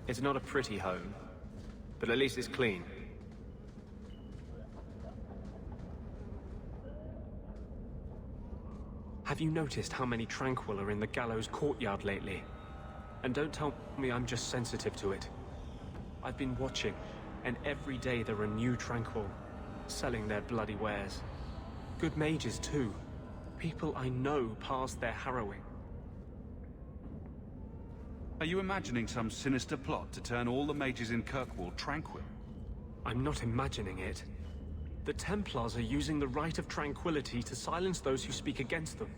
It's not a pretty home, but at least it's clean. Have you noticed how many Tranquil are in the gallows courtyard lately? And don't tell me I'm just sensitive to it. I've been watching, and every day there are new Tranquil, selling their bloody wares. Good mages too. People I know past their harrowing. Are you imagining some sinister plot to turn all the mages in Kirkwall tranquil? I'm not imagining it. The Templars are using the right of tranquility to silence those who speak against them.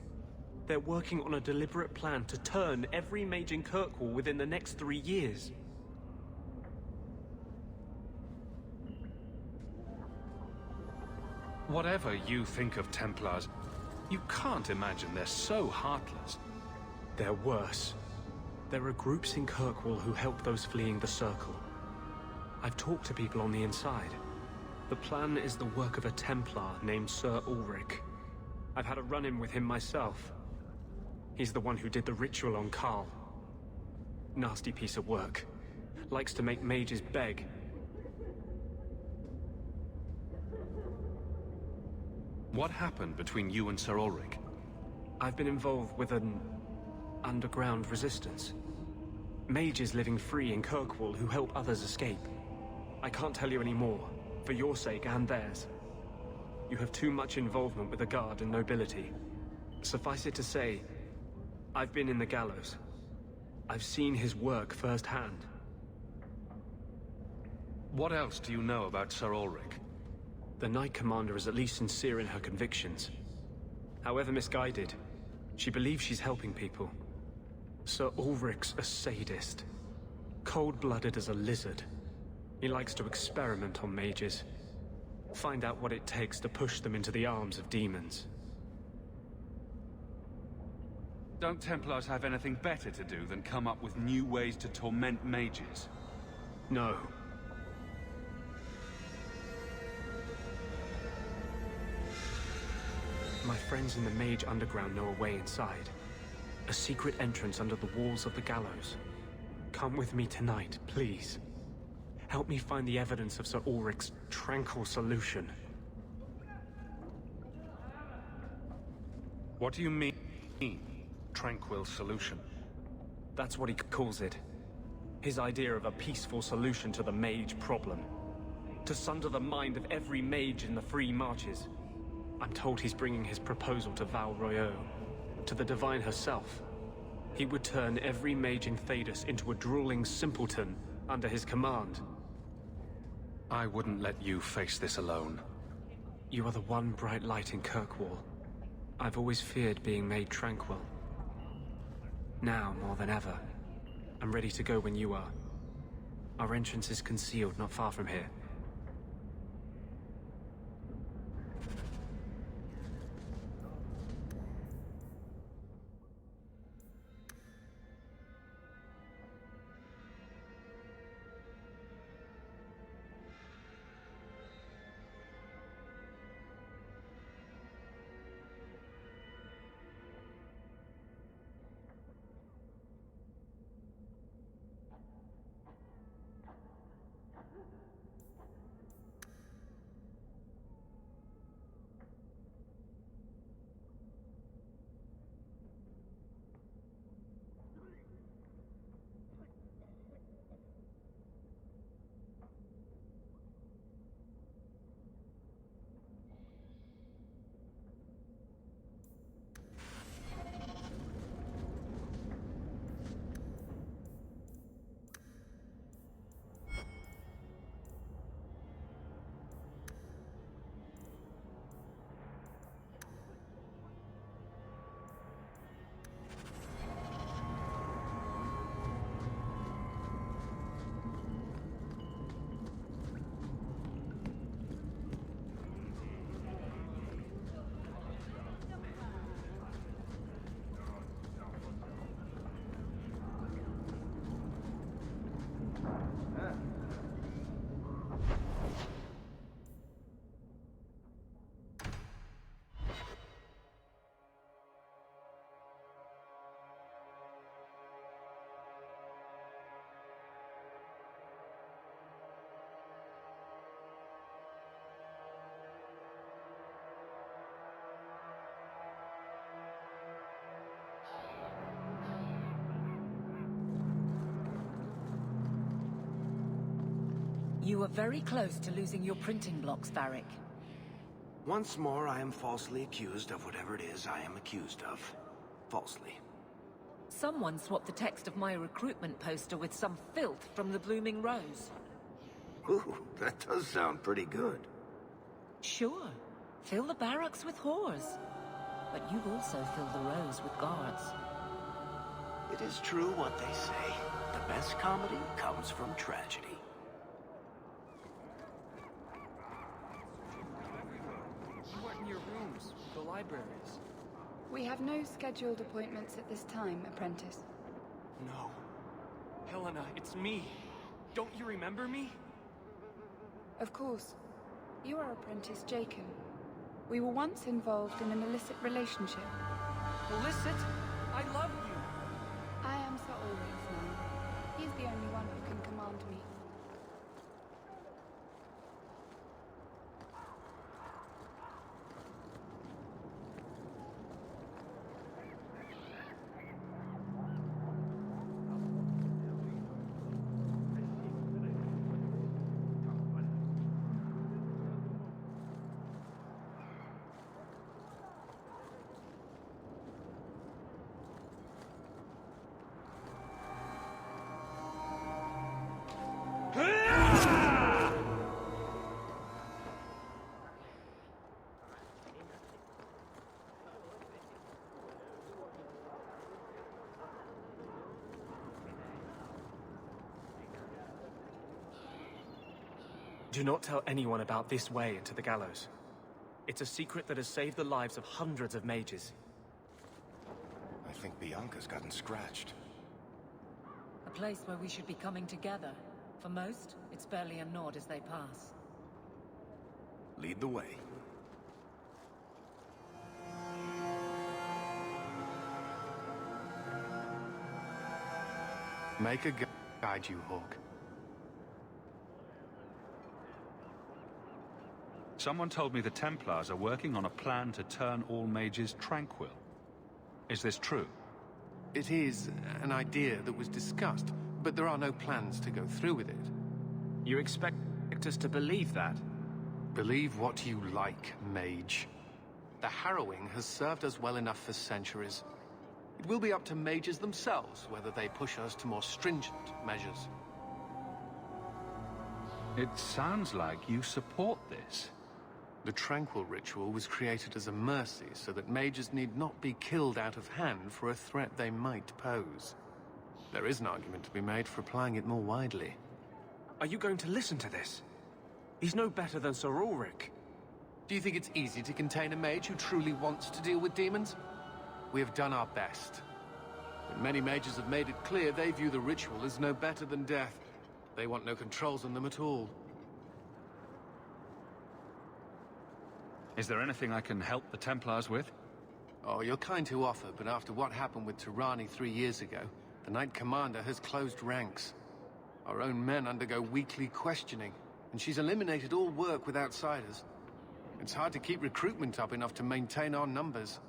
They're working on a deliberate plan to turn every mage in Kirkwall within the next 3 years. Whatever you think of Templars, you can't imagine they're so heartless. They're worse. There are groups in Kirkwall who help those fleeing the Circle. I've talked to people on the inside. The plan is the work of a Templar named Ser Alrik. I've had a run-in with him myself. He's the one who did the ritual on Carl. Nasty piece of work. Likes to make mages beg. What happened between you and Ser Alrik? I've been involved with an underground resistance. Mages living free in Kirkwall who help others escape. I can't tell you any more, for your sake and theirs. You have too much involvement with the Guard and nobility. Suffice it to say, I've been in the gallows. I've seen his work firsthand. What else do you know about Ser Alrik? The Knight Commander is at least sincere in her convictions. However misguided, she believes she's helping people. Ser Ulric's a sadist. Cold-blooded as a lizard. He likes to experiment on mages. Find out what it takes to push them into the arms of demons. Don't Templars have anything better to do than come up with new ways to torment mages? No. My friends in the Mage Underground know a way inside. A secret entrance under the walls of the gallows. Come with me tonight, please. Help me find the evidence of Ser Ulric's tranquil solution. What do you mean, tranquil solution? That's what he calls it. His idea of a peaceful solution to the mage problem. To sunder the mind of every mage in the free marches. I'm told he's bringing his proposal to Val Royeaux, to the Divine herself. He would turn every mage in Thedas into a drooling simpleton under his command. I wouldn't let you face this alone. You are the one bright light in Kirkwall. I've always feared being made tranquil. Now, more than ever, I'm ready to go when you are. Our entrance is concealed not far from here. You were very close to losing your printing blocks, Varric. Once more, I am falsely accused of whatever it is I am accused of. Falsely. Someone swapped the text of my recruitment poster with some filth from the Blooming Rose. Ooh, that does sound pretty good. Sure. Fill the barracks with whores. But you've also filled the Rose with guards. It is true what they say. The best comedy comes from tragedy. You weren't in your rooms, the libraries. We have no scheduled appointments at this time, apprentice. No. Helena, it's me. Don't you remember me? Of course. You are apprentice Jacob. We were once involved in an illicit relationship. Illicit? I love you. I am Ser Alrik's man. He's the only one who can command me. Do not tell anyone about this way into the gallows. It's a secret that has saved the lives of hundreds of mages. I think Bianca's gotten scratched. A place where we should be coming together. For most, it's barely a nod as they pass. Lead the way. Make a guide you, Hawk. Someone told me the Templars are working on a plan to turn all mages tranquil. Is this true? It is an idea that was discussed, but there are no plans to go through with it. You expect us to believe that? Believe what you like, mage. The harrowing has served us well enough for centuries. It will be up to mages themselves whether they push us to more stringent measures. It sounds like you support this. The Tranquil ritual was created as a mercy so that mages need not be killed out of hand for a threat they might pose. There is an argument to be made for applying it more widely. Are you going to listen to this? He's no better than Ser Alrik. Do you think it's easy to contain a mage who truly wants to deal with demons? We have done our best. But many mages have made it clear they view the ritual as no better than death. They want no controls on them at all. Is there anything I can help the Templars with? Oh, you're kind to offer, but after what happened with Tirani 3 years ago, the Knight Commander has closed ranks. Our own men undergo weekly questioning, and she's eliminated all work with outsiders. It's hard to keep recruitment up enough to maintain our numbers.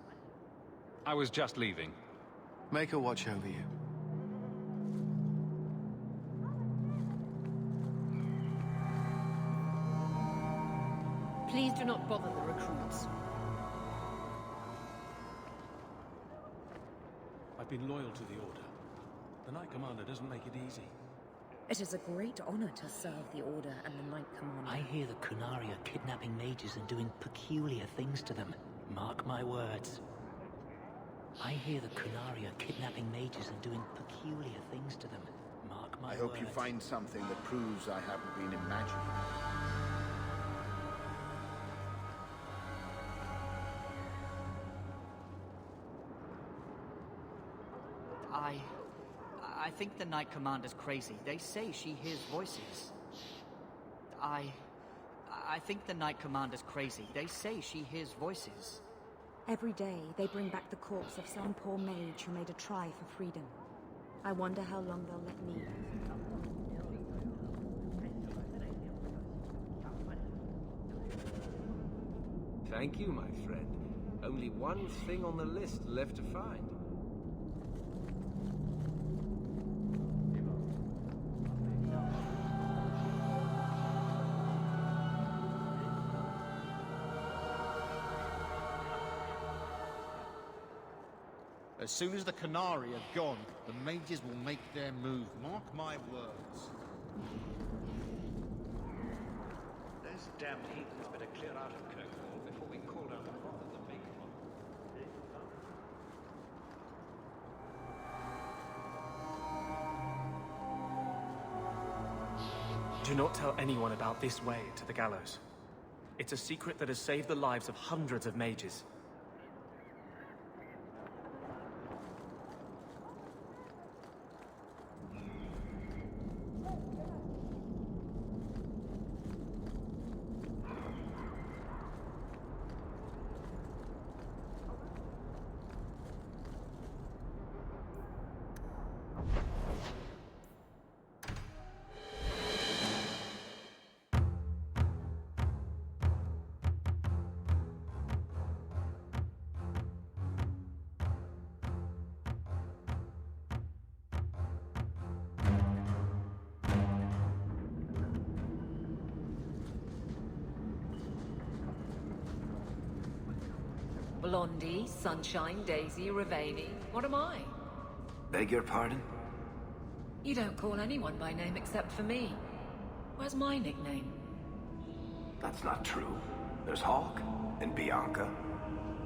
I was just leaving. Make her watch over you. Please do not bother the recruits. I've been loyal to the Order. The Knight Commander doesn't make it easy. It is a great honor to serve the Order and the Knight Commander. I hear the Kunari are kidnapping mages and doing peculiar things to them. Mark my words. I hear the Kunari are kidnapping mages and doing peculiar things to them. Mark my words. I hope you find something that proves I haven't been imagining. I think the Knight Commander's crazy. They say she hears voices. I think the Knight Commander's crazy. They say she hears voices. Every day, they bring back the corpse of some poor mage who made a try for freedom. I wonder how long they'll let me. Thank you, my friend. Only one thing on the list left to find. As soon as the Canary have gone, the mages will make their move. Mark my words. Those damned heathens better clear out of Kirkwall before we call down the wrath of the big one. Do not tell anyone about this way to the gallows. It's a secret that has saved the lives of hundreds of mages. Blondie, Sunshine, Daisy, Ravani. What am I? Beg your pardon? You don't call anyone by name except for me. Where's my nickname? That's not true. There's Hawk and Bianca.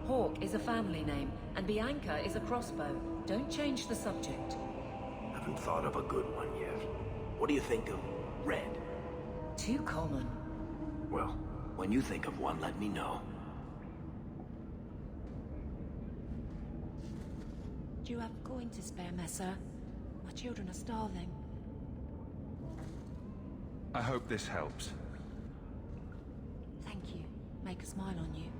Hawk is a family name, and Bianca is a crossbow. Don't change the subject. Haven't thought of a good one yet. What do you think of Red? Too common. Well, when you think of one, let me know. Do you have coin to spare, Messer? My children are starving. I hope this helps. Thank you. Make a smile on you.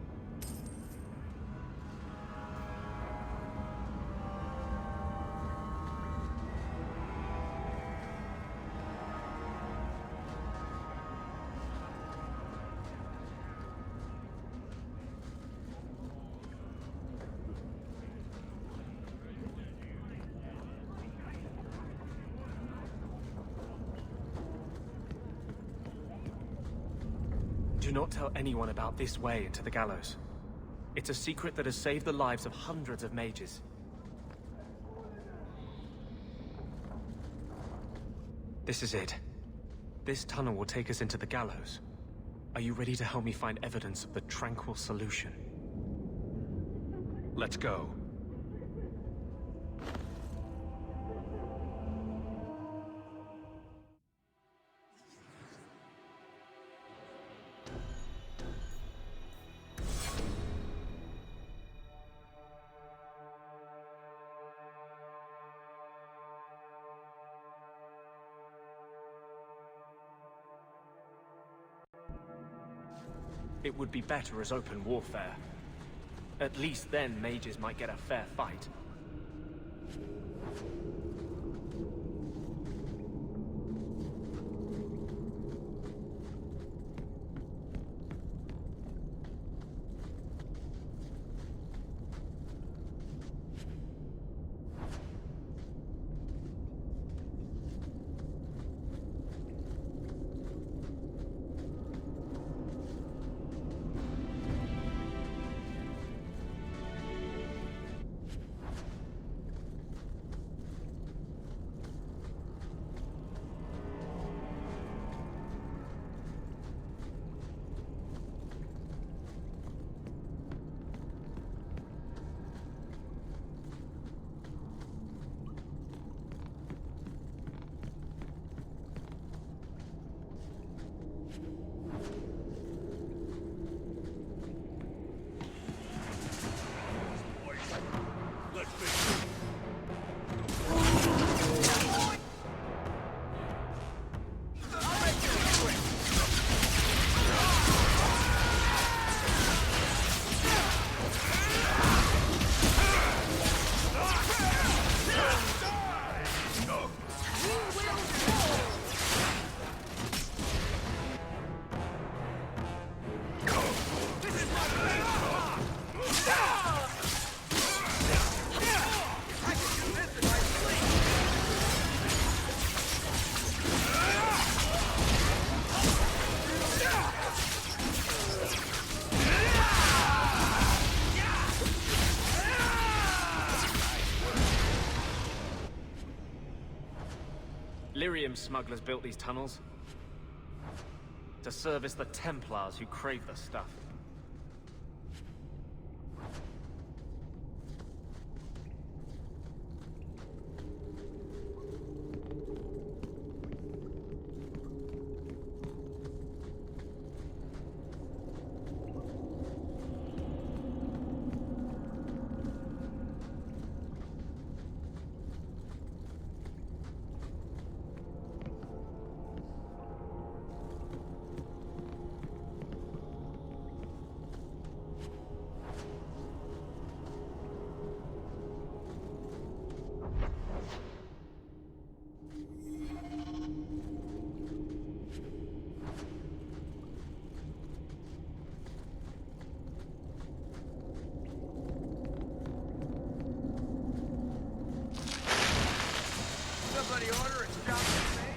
Do not tell anyone about this way into the gallows. It's a secret that has saved the lives of hundreds of mages. This is it. This tunnel will take us into the gallows. Are you ready to help me find evidence of the tranquil solution? Let's go. It would be better as open warfare. At least then mages might get a fair fight. Lyrium smugglers built these tunnels to service the Templars who crave the stuff. Somebody order a job for me?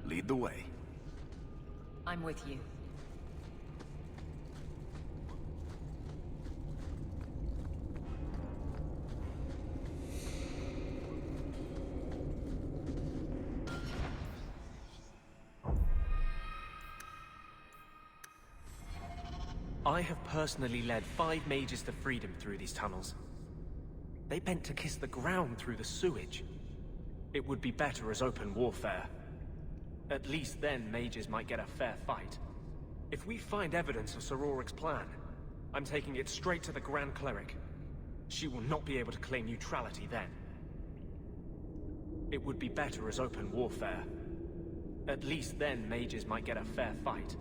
Lead the way. I'm with you. I have personally led 5 mages to freedom through these tunnels. They bent to kiss the ground through the sewage. It would be better as open warfare. At least then mages might get a fair fight. If we find evidence of Ser Alrik's plan, I'm taking it straight to the Grand Cleric. She will not be able to claim neutrality then. It would be better as open warfare. At least then mages might get a fair fight.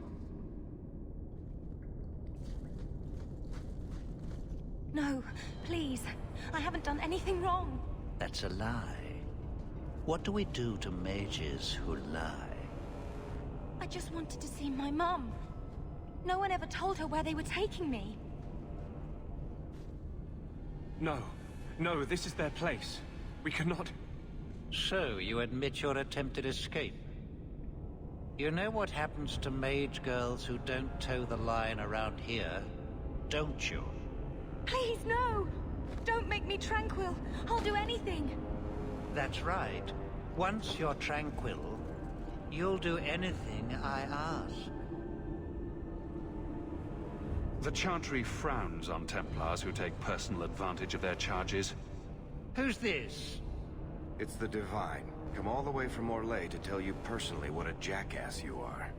No, please. I haven't done anything wrong. That's a lie. What do we do to mages who lie? I just wanted to see my mum. No one ever told her where they were taking me. No. No, this is their place. We cannot... So, you admit your attempted escape? You know what happens to mage girls who don't toe the line around here, don't you? Please, no! Don't make me tranquil. I'll do anything. That's right. Once you're tranquil, you'll do anything I ask. The Chantry frowns on Templars who take personal advantage of their charges. Who's this? It's the Divine. Come all the way from Orlais to tell you personally what a jackass you are.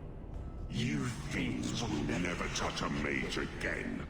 You fiends will never touch a mage again.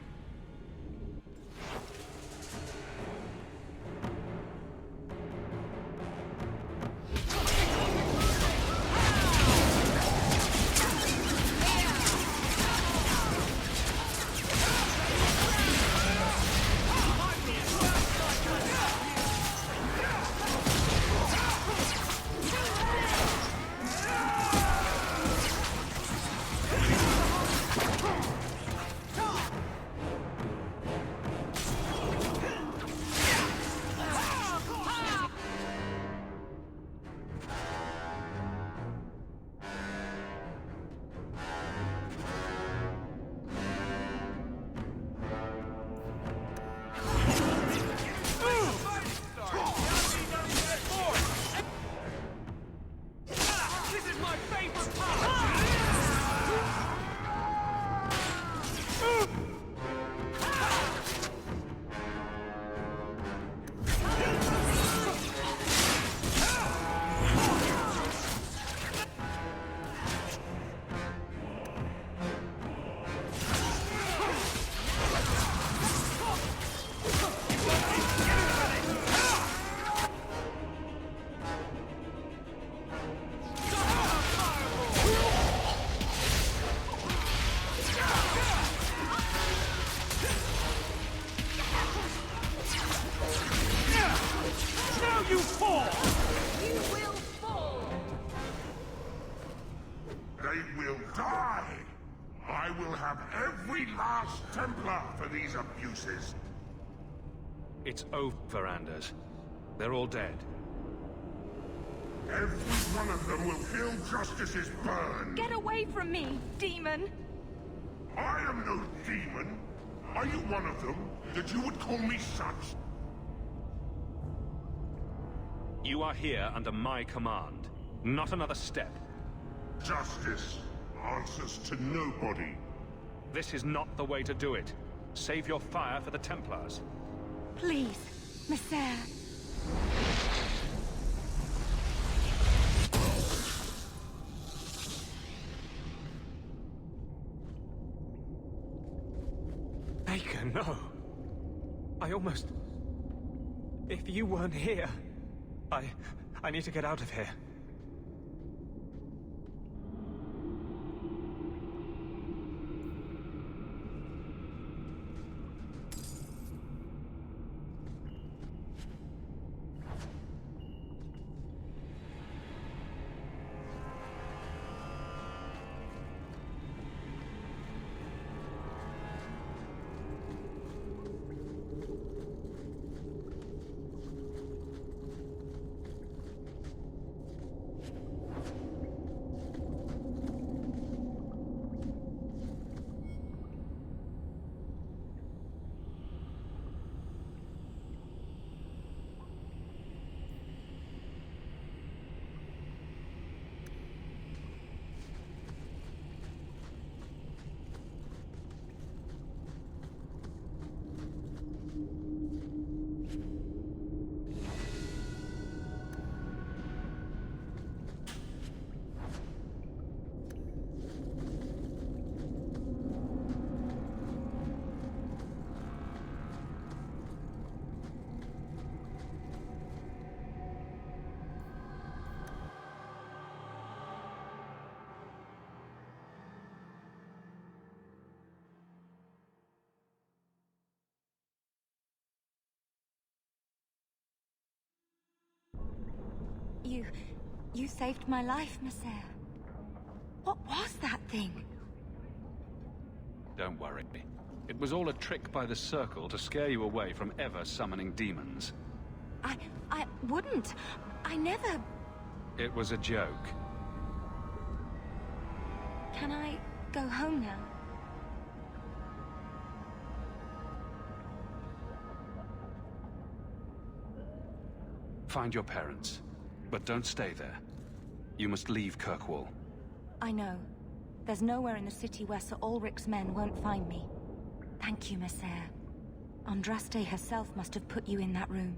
It's over, Anders. They're all dead. Every one of them will feel justice's burn. Get away from me, demon! I am no demon. Are you one of them, that you would call me such? You are here under my command. Not another step. Justice answers to nobody. This is not the way to do it. Save your fire for the Templars. Please, Messer. Baker, no. I almost... If you weren't here... I need to get out of here. You saved my life, Mercer. What was that thing? Don't worry. It was all a trick by the Circle to scare you away from ever summoning demons. I wouldn't. I never... It was a joke. Can I go home now? Find your parents, but don't stay there. You must leave Kirkwall. I know. There's nowhere in the city where Ser Alrik's men won't find me. Thank you, Mercer. Andraste herself must have put you in that room.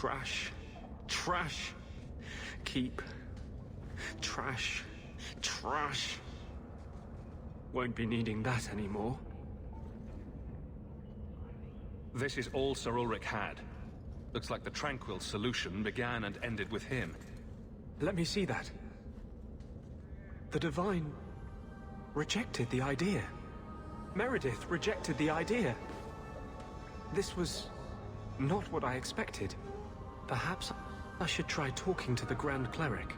Trash. Trash. Keep. Trash. Trash. Won't be needing that anymore. This is all Ser Alrik had. Looks like the Tranquil solution began and ended with him. Let me see that. The Divine rejected the idea. Meredith rejected the idea. This was not what I expected. Perhaps I should try talking to the Grand Cleric.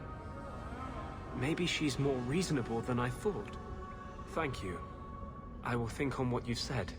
Maybe she's more reasonable than I thought. Thank you. I will think on what you said.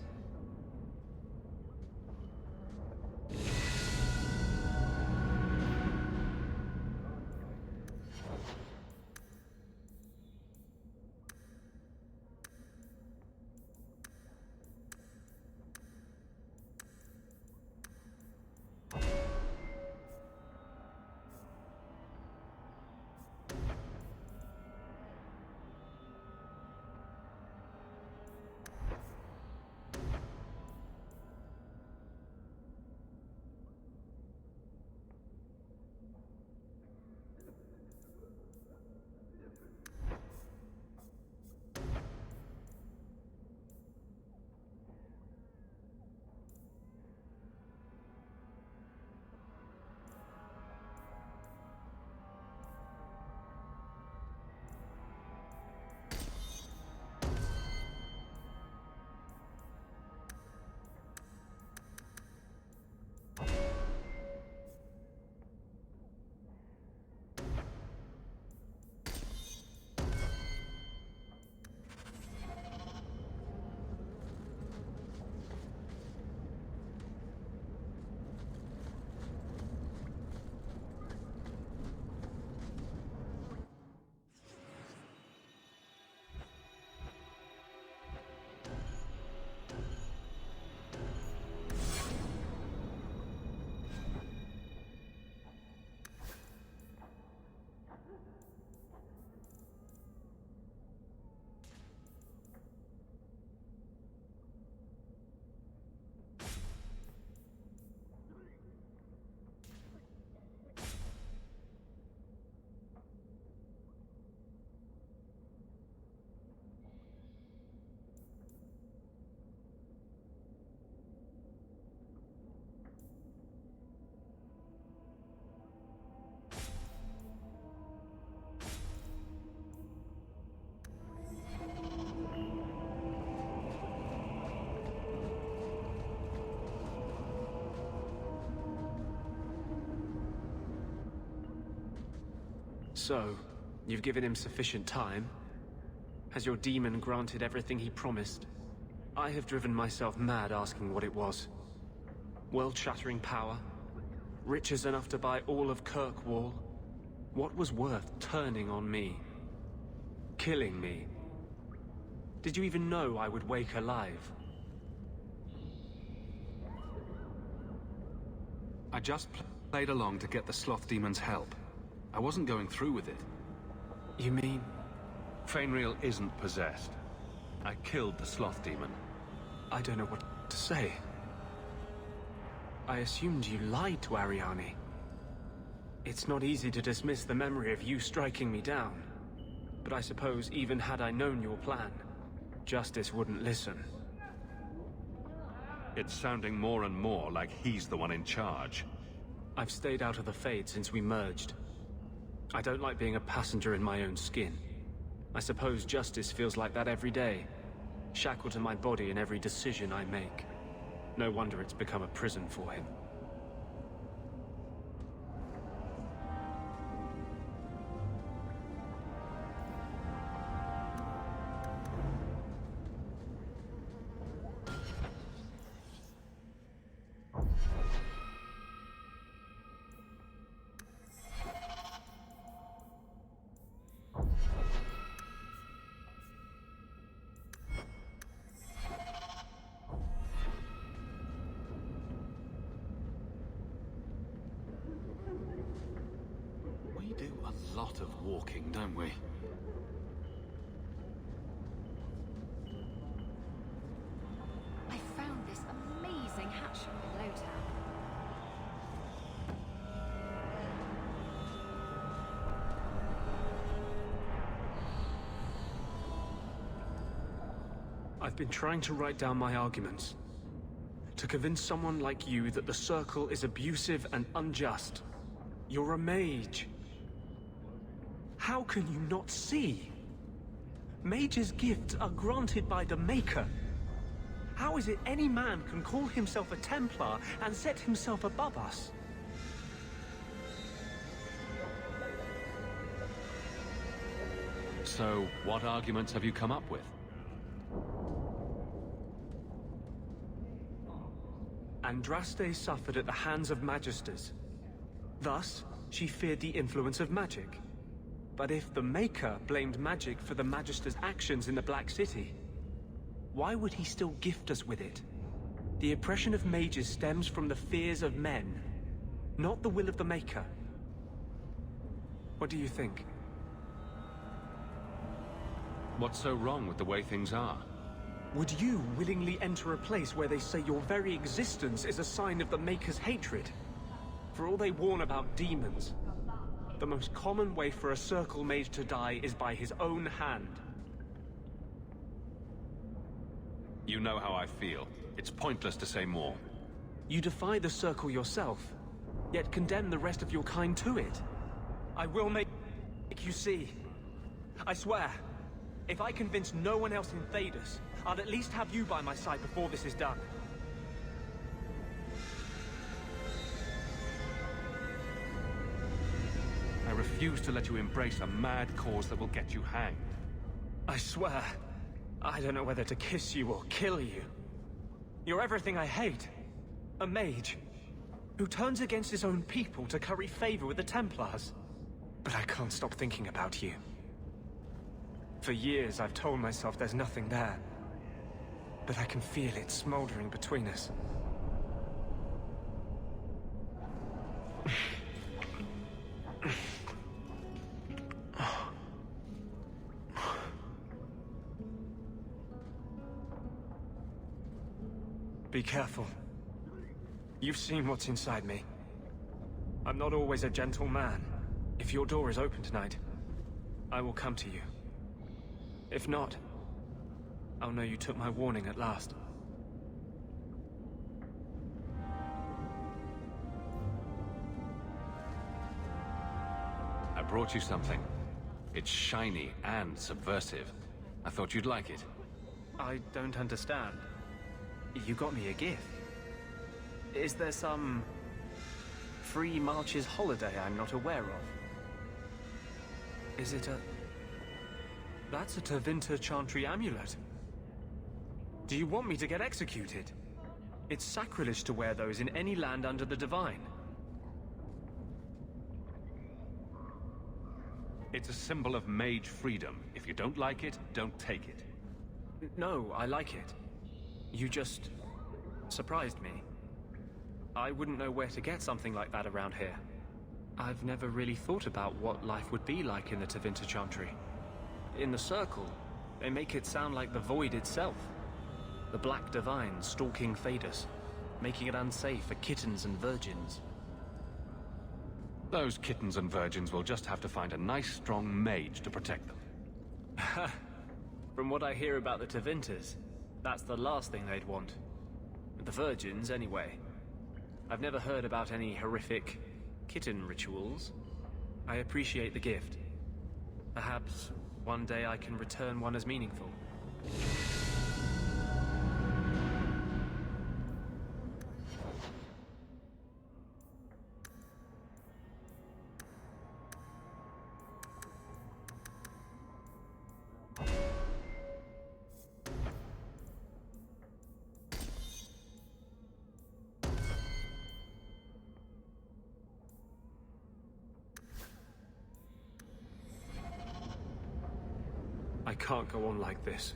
So, you've given him sufficient time? Has your demon granted everything he promised? I have driven myself mad asking what it was. World-shattering power? Riches enough to buy all of Kirkwall? What was worth turning on me? Killing me? Did you even know I would wake alive? I just played along to get the sloth demon's help. I wasn't going through with it. You mean? Fenris isn't possessed. I killed the sloth demon. I don't know what to say. I assumed you lied to Ariane. It's not easy to dismiss the memory of you striking me down. But I suppose even had I known your plan, Justice wouldn't listen. It's sounding more and more like he's the one in charge. I've stayed out of the Fade since we merged. I don't like being a passenger in my own skin. I suppose Justice feels like that every day, shackled to my body in every decision I make. No wonder it's become a prison for him. We do a lot of walking, don't we? I found this amazing hatchery in Lowtown. I've been trying to write down my arguments. To convince someone like you that the Circle is abusive and unjust. You're a mage. How can you not see? Mages' gifts are granted by the Maker. How is it any man can call himself a Templar and set himself above us? So, what arguments have you come up with? Andraste suffered at the hands of Magisters. Thus, she feared the influence of magic. But if the Maker blamed magic for the Magister's actions in the Black City, why would he still gift us with it? The oppression of mages stems from the fears of men, not the will of the Maker. What do you think? What's so wrong with the way things are? Would you willingly enter a place where they say your very existence is a sign of the Maker's hatred? For all they warn about demons, the most common way for a Circle mage to die is by his own hand. You know how I feel. It's pointless to say more. You defy the Circle yourself, yet condemn the rest of your kind to it. I will make you see. I swear, if I convince no one else in Thedas, I'll at least have you by my side before this is done. I refuse to let you embrace a mad cause that will get you hanged. I swear, I don't know whether to kiss you or kill you. You're everything I hate. A mage, who turns against his own people to curry favor with the Templars. But I can't stop thinking about you. For years, I've told myself there's nothing there. But I can feel it smoldering between us. Be careful. You've seen what's inside me. I'm not always a gentle man. If your door is open tonight, I will come to you. If not, I'll know you took my warning at last. I brought you something. It's shiny and subversive. I thought you'd like it. I don't understand. You got me a gift. Is there some free March's holiday I'm not aware of? Is it a... That's a Tevinter Chantry amulet. Do you want me to get executed? It's sacrilege to wear those in any land under the Divine. It's a symbol of mage freedom. If you don't like it, don't take it. No, I like it. You just... surprised me. I wouldn't know where to get something like that around here. I've never really thought about what life would be like in the Tevinter Chantry. In the Circle, they make it sound like the Void itself. The Black Divine stalking Thedas, making it unsafe for kittens and virgins. Those kittens and virgins will just have to find a nice, strong mage to protect them. From what I hear about the Tevinters, that's the last thing they'd want. The virgins, anyway. I've never heard about any horrific kitten rituals. I appreciate the gift. Perhaps one day I can return one as meaningful. I can't go on like this.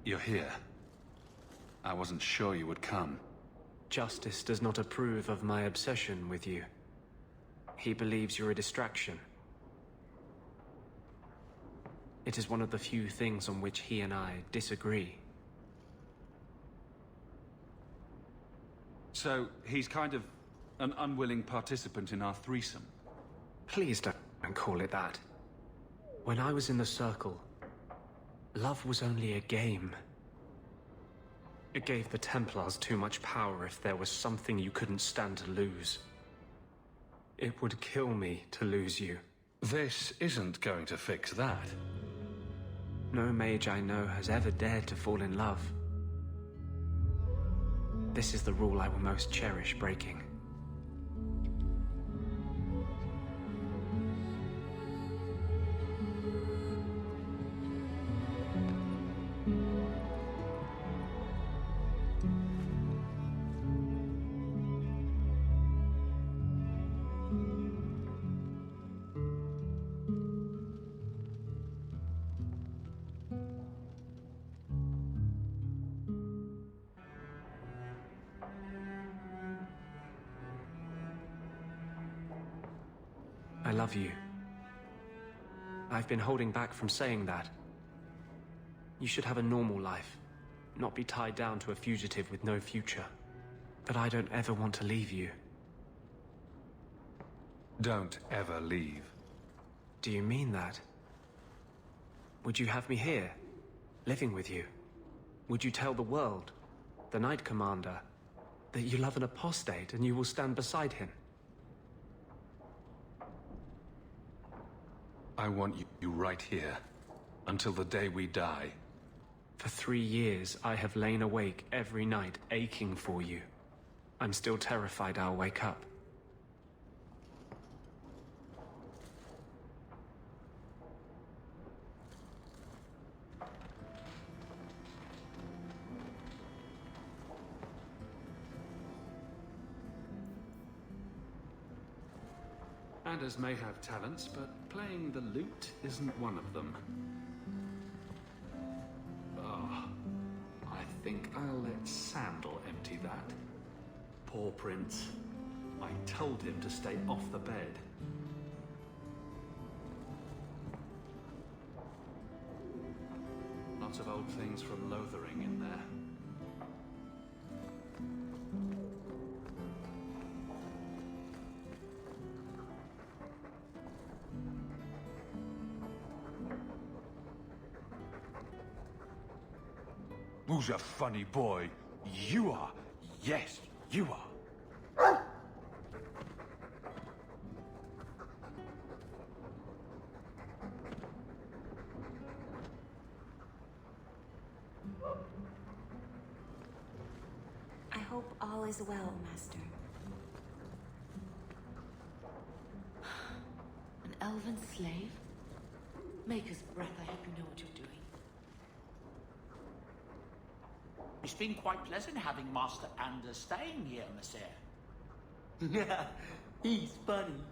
You're here. I wasn't sure you would come. Justice does not approve of my obsession with you. He believes you're a distraction. It is one of the few things on which he and I disagree. So, he's kind of an unwilling participant in our threesome? Please don't call it that. When I was in the Circle, love was only a game. It gave the Templars too much power if there was something you couldn't stand to lose. It would kill me to lose you. This isn't going to fix that. No mage I know has ever dared to fall in love. This is the rule I will most cherish breaking. I love you. I've been holding back from saying that. You should have a normal life, not be tied down to a fugitive with no future. But I don't ever want to leave you. Don't ever leave. Do you mean that? Would you have me here, living with you? Would you tell the world, the Knight Commander, that you love an apostate and you will stand beside him? I want you right here, until the day we die. For 3 years, I have lain awake every night, aching for you. I'm still terrified I'll wake up. Adders may have talents, but playing the lute isn't one of them. I think I'll let Sandal empty that. Poor Prince. I told him to stay off the bed. Lots of old things from Lothering in there. Who's a funny boy? You are. Yes, you are. I hope all is well, Master. An elven slave? Maker's breath, I hope you know what you're doing. It's been quite pleasant having Master Anders staying here, Monsieur. He's funny.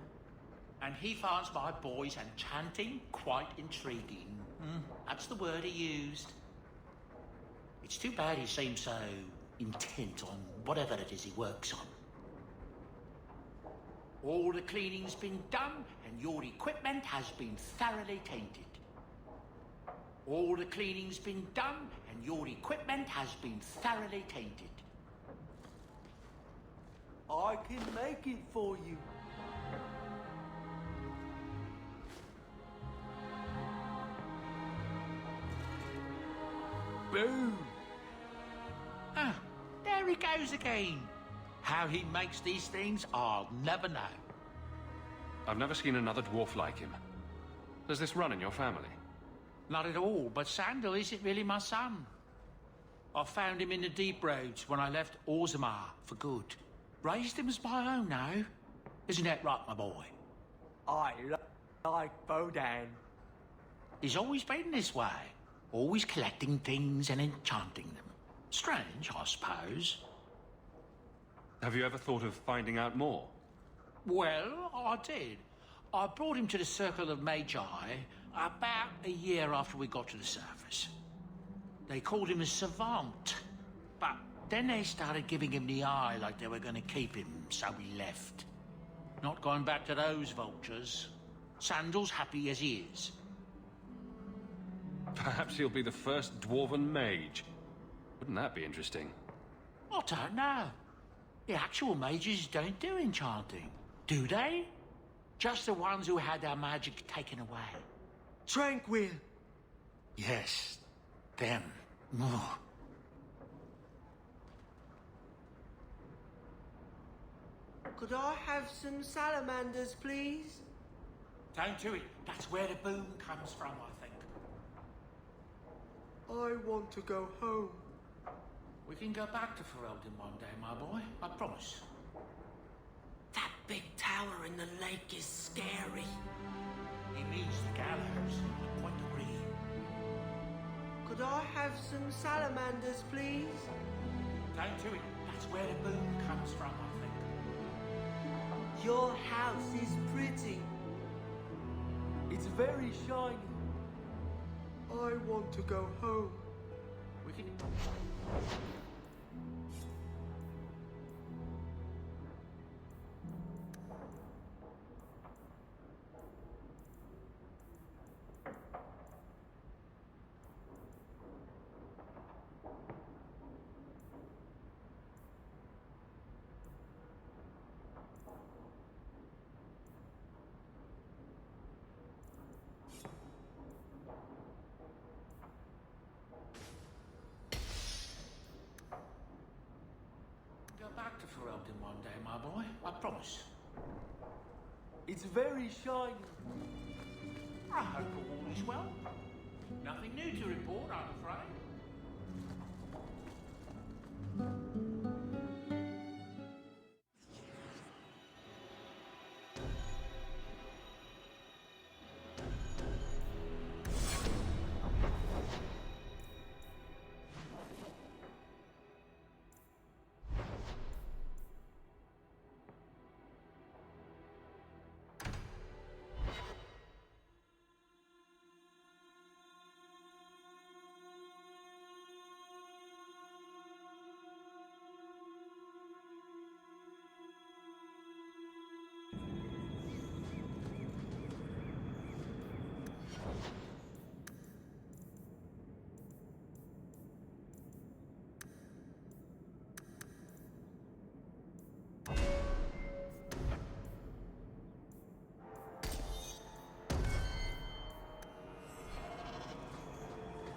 And he finds my boys enchanting, quite intriguing. That's the word he used. It's too bad he seems so intent on whatever it is he works on. All the cleaning's been done, and your equipment has been thoroughly tainted. All the cleaning's been done, and your equipment has been thoroughly tainted. I can make it for you. Boom! Ah, there he goes again. How he makes these things, I'll never know. I've never seen another dwarf like him. Does this run in your family? Not at all, but Sandal isn't really my son. I found him in the deep roads when I left Orzammar for good. Raised him as my own now. Isn't that right, my boy? I like Bodan. He's always been this way. Always collecting things and enchanting them. Strange, I suppose. Have you ever thought of finding out more? Well, I did. I brought him to the Circle of Magi about a year after we got to the surface. They called him a savant, but then they started giving him the eye like they were going to keep him, so we left. Not going back to those vultures. Sandal's happy as he is. Perhaps he'll be the first dwarven mage. Wouldn't that be interesting? I don't know. The actual mages don't do enchanting, do they? Just the ones who had their magic taken away. Tranquil. Yes, them. Oh. Could I have some salamanders, please? Don't do it. That's where the boom comes from, I think. I want to go home. We can go back to Ferelden one day, my boy. I promise. That big tower in the lake is scary. He means the gallows. I quite agree. Could I have some salamanders, please? Don't do it. That's where the boom comes from, I think. Your house is pretty. It's very shiny. I want to go home. We can... back to Ferelden one day, my boy. I promise. It's very shiny. I hope all is well. Nothing new to report, I'm afraid.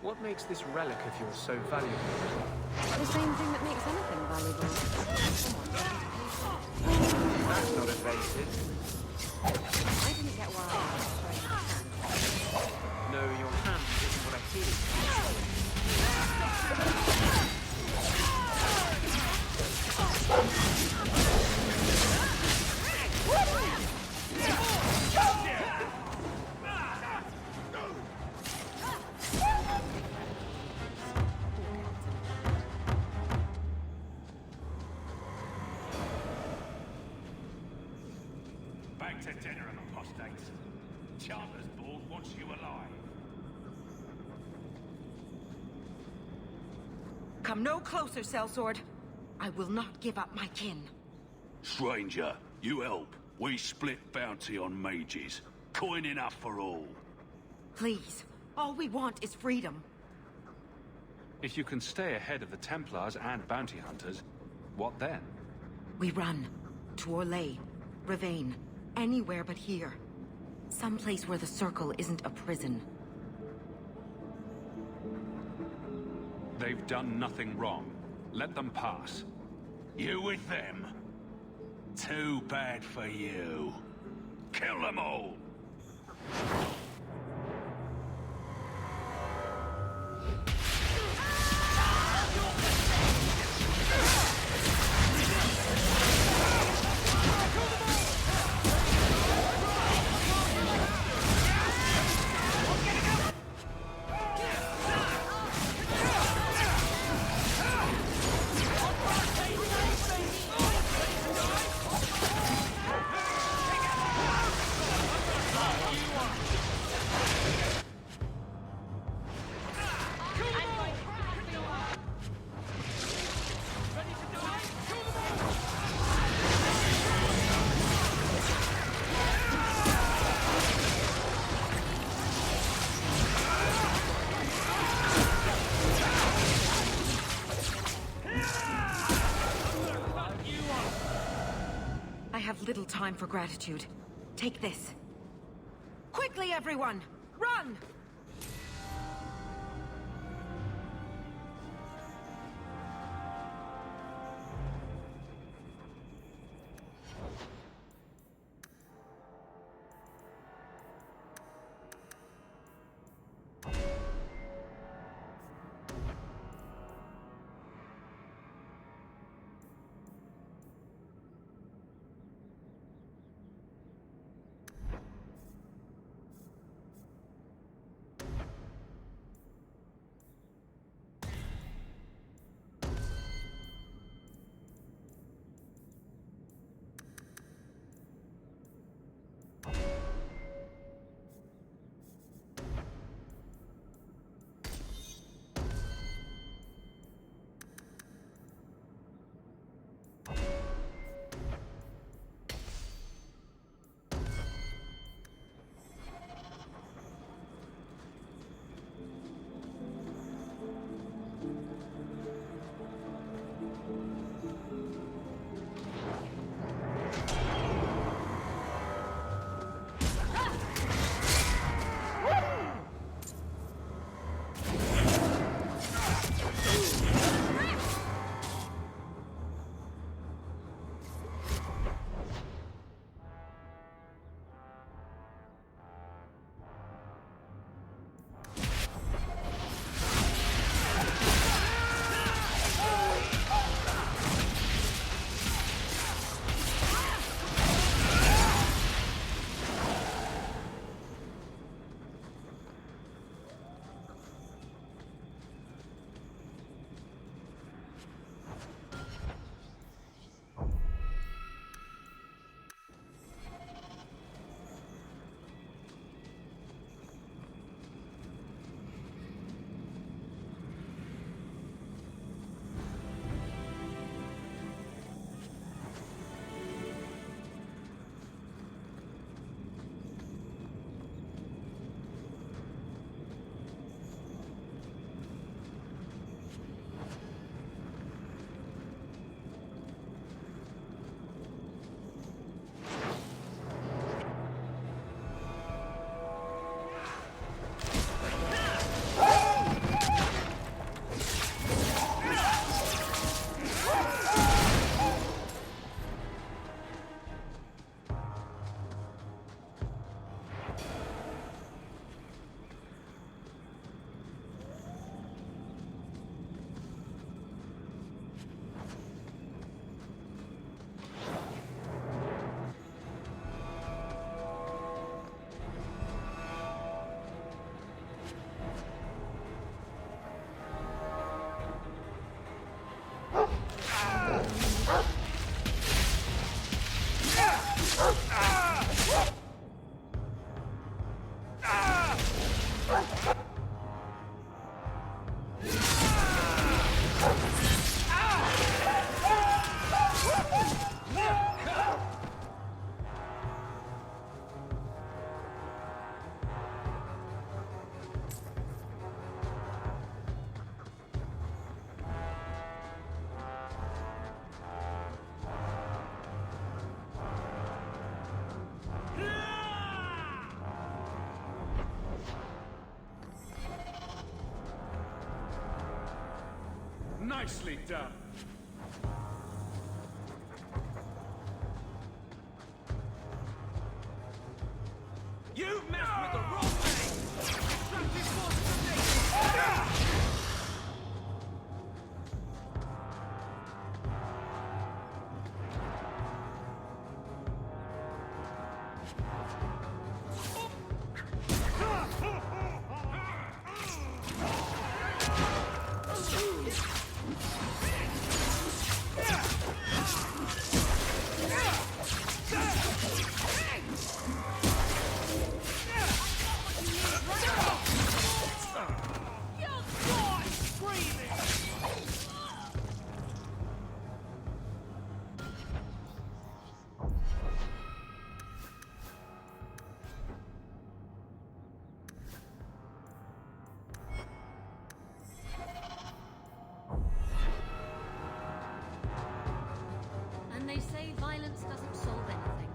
What makes this relic of yours so valuable? The same thing that makes anything valuable. That's not evasive. I didn't get why I was throwing my hand. No, your hand isn't what I feel. Back to dinner, apostates. Chandler's board wants you alive. Come no closer, sellsword. I will not give up my kin. Stranger, you help. We split bounty on mages. Coin enough for all. Please, all we want is freedom. If you can stay ahead of the Templars and bounty hunters, what then? We run. To Orlais, Ravane, anywhere but here. Someplace where the Circle isn't a prison. They've done nothing wrong. Let them pass. You with them? Too bad for you. Kill them all! I have little time for gratitude. Take this. Quickly, everyone! Run! Nicely done. You've messed with the wrong thing! Destructive forces of nature! And they say violence doesn't solve anything.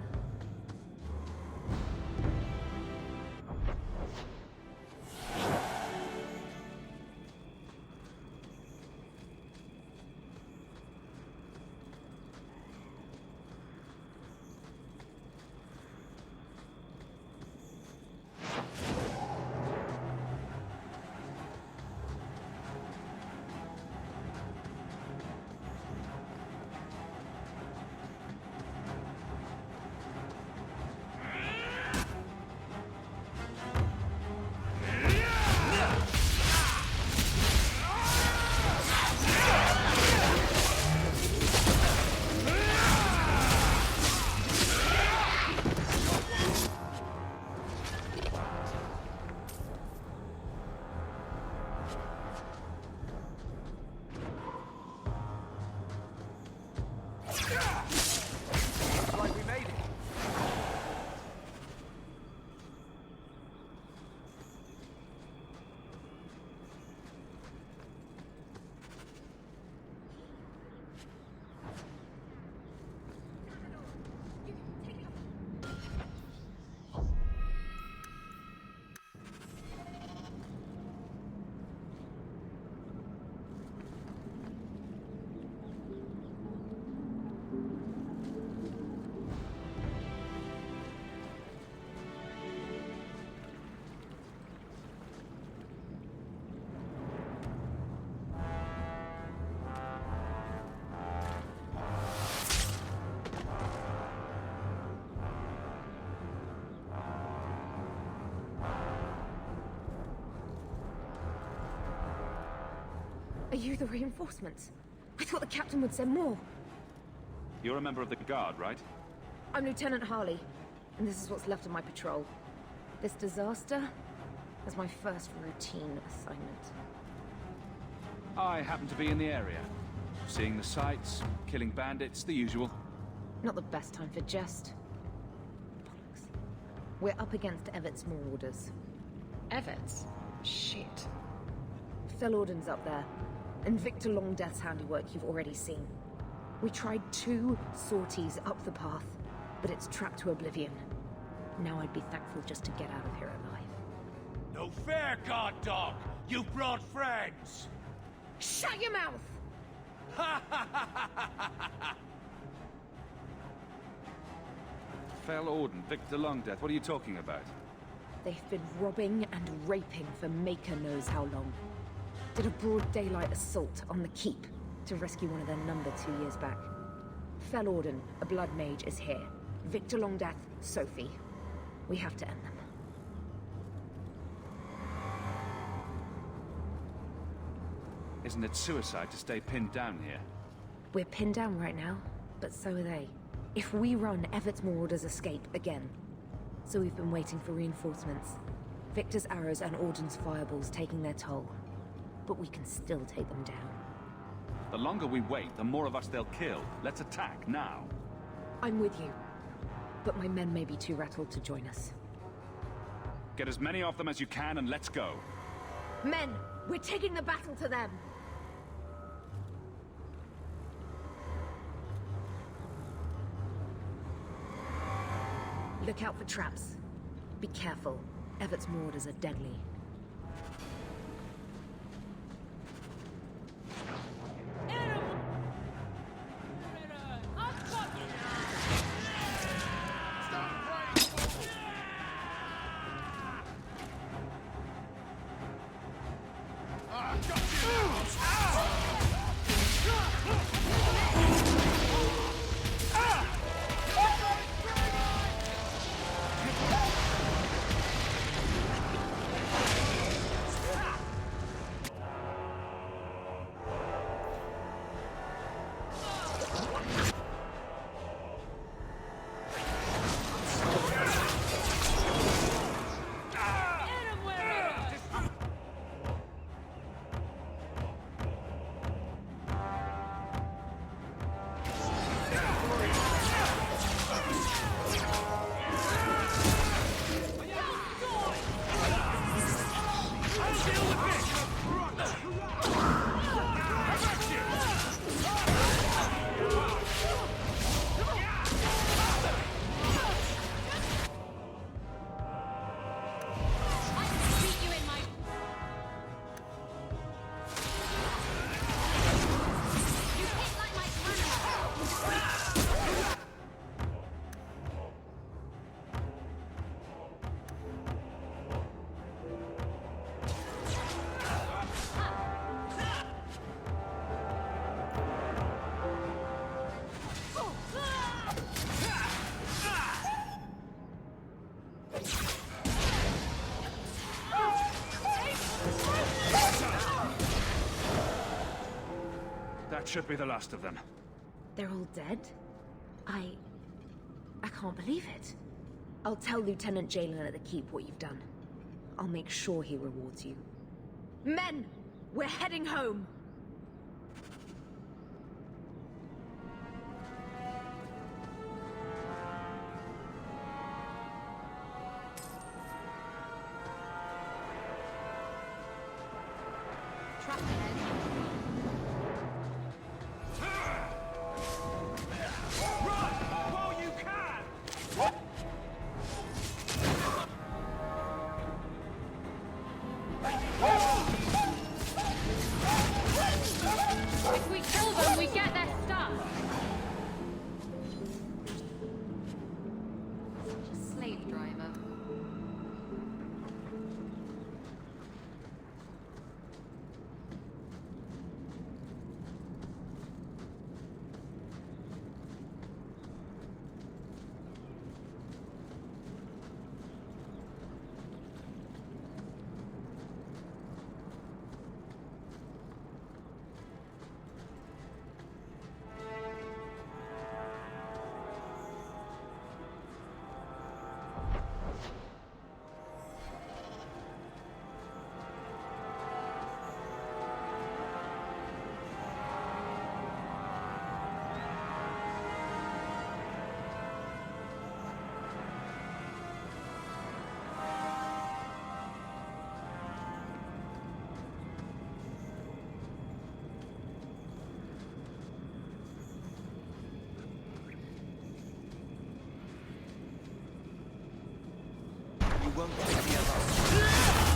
Are you the reinforcements? I thought the captain would send more. You're a member of the guard, right? I'm Lieutenant Harley, and this is what's left of my patrol. This disaster was my first routine assignment. I happen to be in the area. Seeing the sights, killing bandits, the usual. Not the best time for jest. Bollocks. We're up against Evert's Marauders. Everts? Shit. Felorden's up there, and Victor Longdeath's handiwork you've already seen. We tried 2 sorties up the path, but it's trapped to oblivion. Now I'd be thankful just to get out of here alive. No fair, guard dog! You brought friends! Shut your mouth! Felorden, Victor Longdeath, what are you talking about? They've been robbing and raping for Maker knows how long. Did a broad daylight assault on the keep to rescue one of their number 2 years back. Felorden, a blood mage, is here. Victor Longdeath, Sophie. We have to end them. Isn't it suicide to stay pinned down here? We're pinned down right now, but so are they. If we run, Evert's Marauders escape again. So we've been waiting for reinforcements. Victor's arrows and Auden's fireballs taking their toll. But we can still take them down. The longer we wait, the more of us they'll kill. Let's attack now. I'm with you. But my men may be too rattled to join us. Get as many of them as you can and let's go. Men! We're taking the battle to them! Look out for traps. Be careful. Everett's marauders are deadly. That should be the last of them. They're all dead? I can't believe it. I'll tell Lieutenant Jalen at the Keep what you've done. I'll make sure he rewards you. Men! We're heading home! If we kill them, we get their stuff. Such a slave driver. Won't take the other.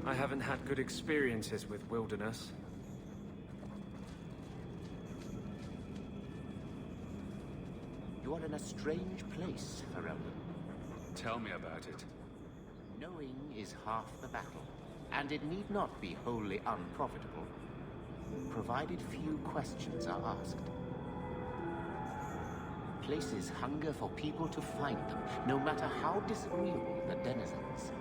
I haven't had good experiences with wilderness. You are in a strange place, Merrill. Tell me about it. Knowing is half the battle, and it need not be wholly unprofitable, provided few questions are asked. Places hunger for people to find them, no matter how disagreeable the denizens.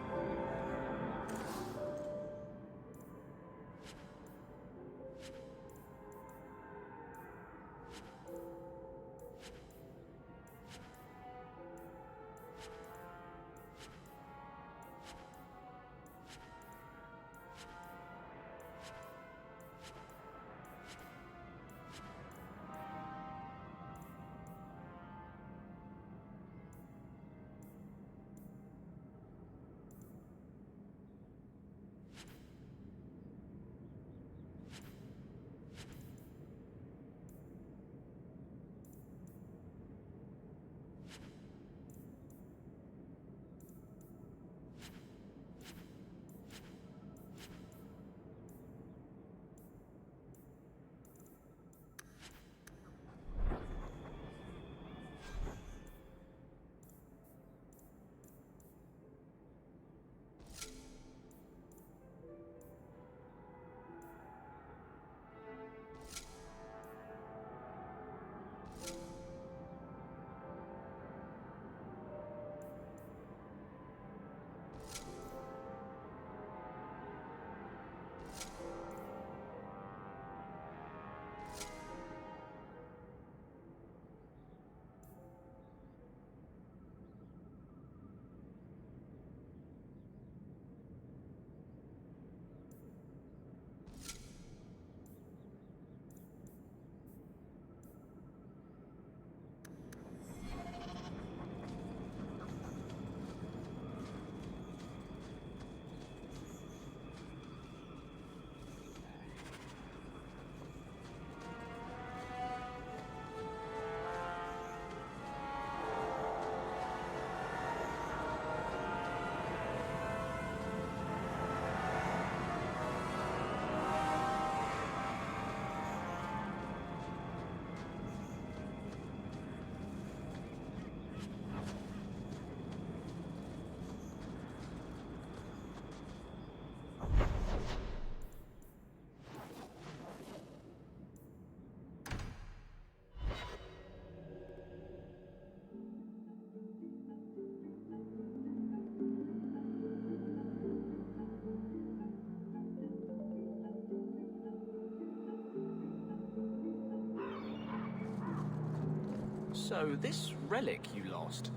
So, this relic you lost,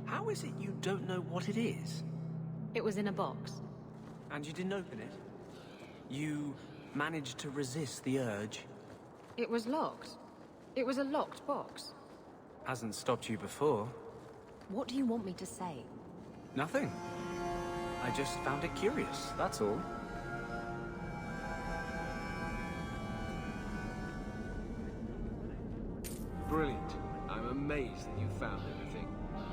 how is it you don't know what it is? It was in a box. And you didn't open it? You managed to resist the urge? It was locked. It was a locked box. Hasn't stopped you before. What do you want me to say? Nothing. I just found it curious, that's all. Brilliant. I'm amazed that you found everything.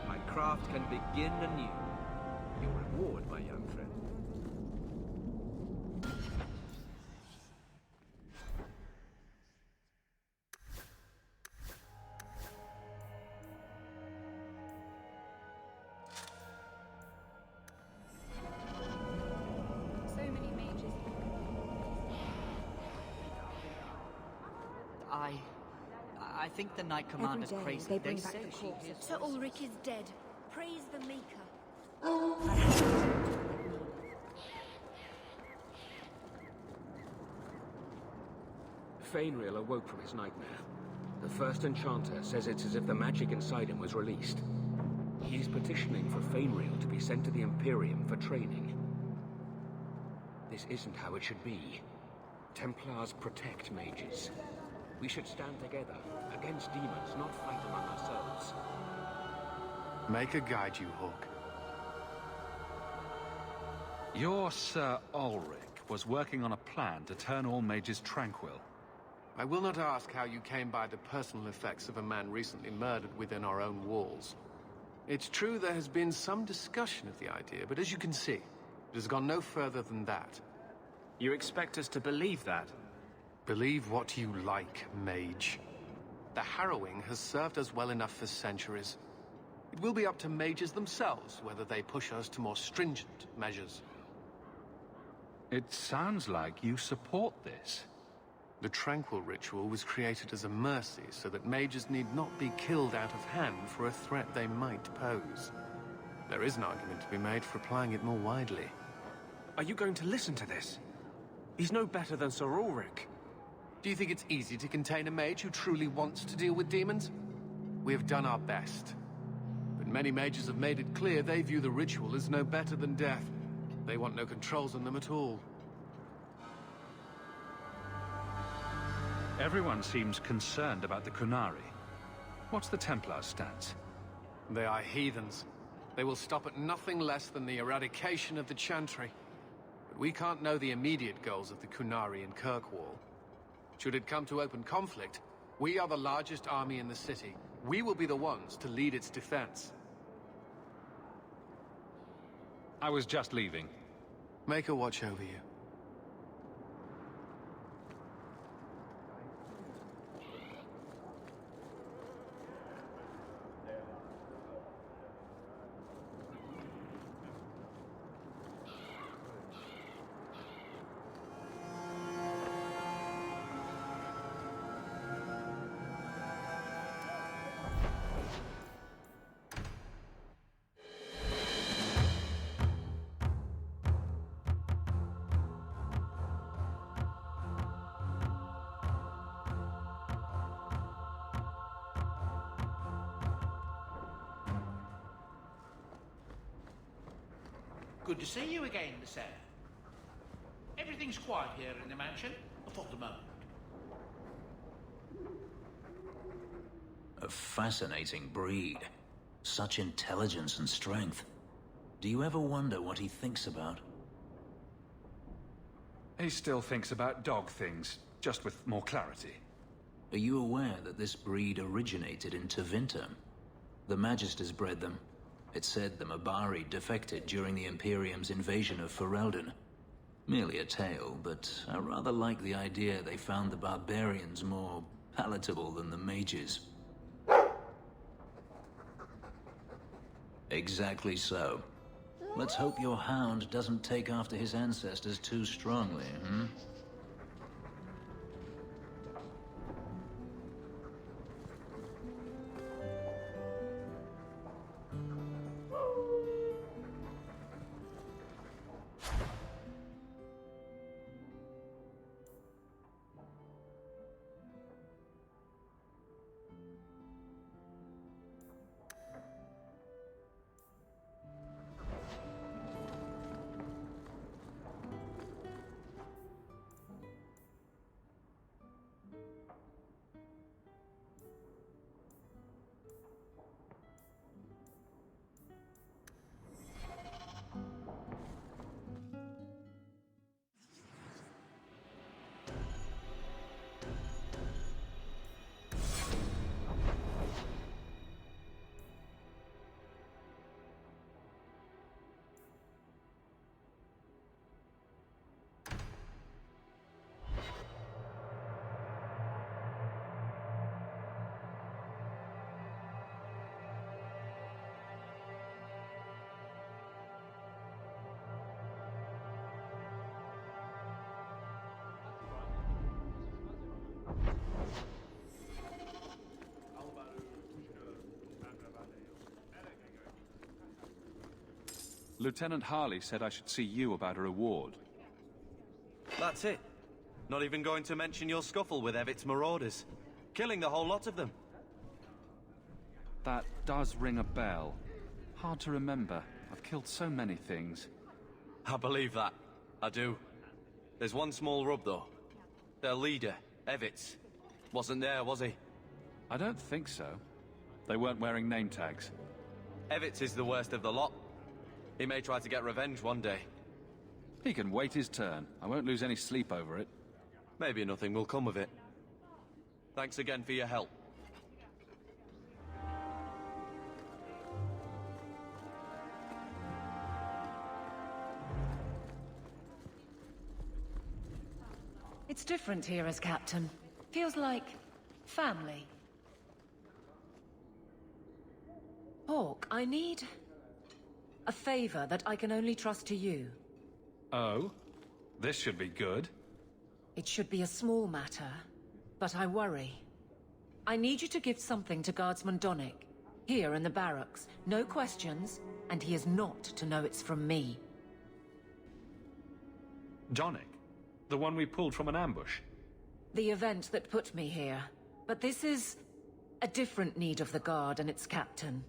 My craft can begin anew. Your reward, my young friend. So many mages. I think the Knight Commander's Every day crazy. they bring back say the she corpse is... of Ser Alrik is dead. Praise the Maker. Fenris awoke from his nightmare. The first enchanter says it's as if the magic inside him was released. He's petitioning for Fenris to be sent to the Imperium for training. This isn't how it should be. Templars protect mages. We should stand together, against demons, not fight among ourselves. Make a guide you, Hawk. You're Ser Alrik, was working on a plan to turn all mages tranquil. I will not ask how you came by the personal effects of a man recently murdered within our own walls. It's true there has been some discussion of the idea, but as you can see, it has gone no further than that. You expect us to believe that? Believe what you like, mage. The harrowing has served us well enough for centuries. It will be up to mages themselves whether they push us to more stringent measures. It sounds like you support this. The Tranquil ritual was created as a mercy so that mages need not be killed out of hand for a threat they might pose. There is an argument to be made for applying it more widely. Are you going to listen to this? He's no better than Ser Alrik. Do you think it's easy to contain a mage who truly wants to deal with demons? We have done our best. But many mages have made it clear they view the ritual as no better than death. They want no controls on them at all. Everyone seems concerned about the Qunari. What's the Templars' stance? They are heathens. They will stop at nothing less than the eradication of the Chantry. But we can't know the immediate goals of the Qunari in Kirkwall. Should it come to open conflict, we are the largest army in the city. We will be the ones to lead its defense. I was just leaving. Make her watch over you. Good to see you again, Sir. Everything's quiet here in the mansion, for the moment. A fascinating breed. Such intelligence and strength. Do you ever wonder what he thinks about? He still thinks about dog things, just with more clarity. Are you aware that this breed originated in Tevinter? The Magisters bred them. It said the Mabari defected during the Imperium's invasion of Ferelden. Merely a tale, but I rather like the idea they found the barbarians more palatable than the mages. Exactly so. Let's hope your hound doesn't take after his ancestors too strongly, hmm? Lieutenant Harley said I should see you about a reward. That's it. Not even going to mention your scuffle with Evit's marauders. Killing the whole lot of them. That does ring a bell. Hard to remember. I've killed so many things. I believe that. I do. There's one small rub, though. Their leader, Evit's, wasn't there, was he? I don't think so. They weren't wearing name tags. Evit's is the worst of the lot. He may try to get revenge one day. He can wait his turn. I won't lose any sleep over it. Maybe nothing will come of it. Thanks again for your help. It's different here as captain. Feels like family. Hawk, I need a favor that I can only trust to you. Oh? This should be good. It should be a small matter, but I worry. I need you to give something to Guardsman Donnick, here in the barracks. No questions, and he is not to know it's from me. Donnick? The one we pulled from an ambush? The event that put me here. But this is a different need of the Guard and its captain.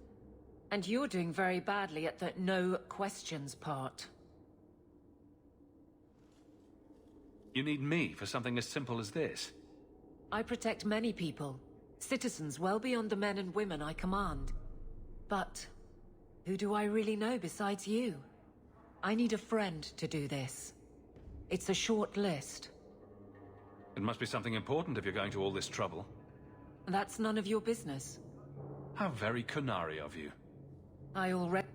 And you're doing very badly at the no questions part. You need me for something as simple as this? I protect many people. Citizens well beyond the men and women I command. But who do I really know besides you? I need a friend to do this. It's a short list. It must be something important if you're going to all this trouble. That's none of your business. How very Kunari of you. I already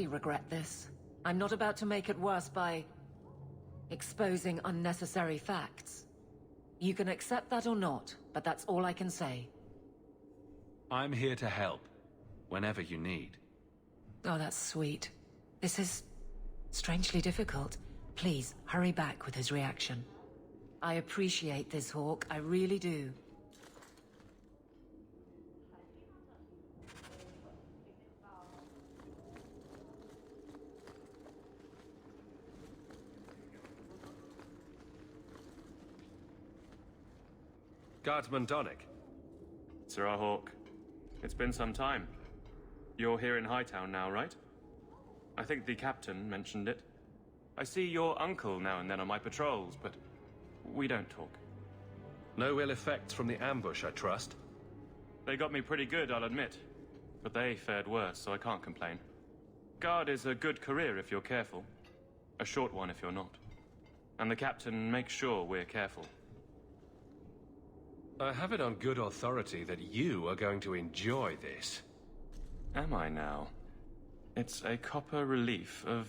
regret this. I'm not about to make it worse by exposing unnecessary facts. You can accept that or not, but that's all I can say. I'm here to help, whenever you need. Oh, that's sweet. This is strangely difficult. Please, hurry back with his reaction. I appreciate this, Hawk. I really do. Guardsman Donnick. Sir Hawk, it's been some time. You're here in Hightown now, right? I think the captain mentioned it. I see your uncle now and then on my patrols, but we don't talk. No ill effects from the ambush, I trust? They got me pretty good, I'll admit. But they fared worse, so I can't complain. Guard is a good career if you're careful. A short one if you're not. And the captain makes sure we're careful. I have it on good authority that you are going to enjoy this. Am I now? It's a copper relief of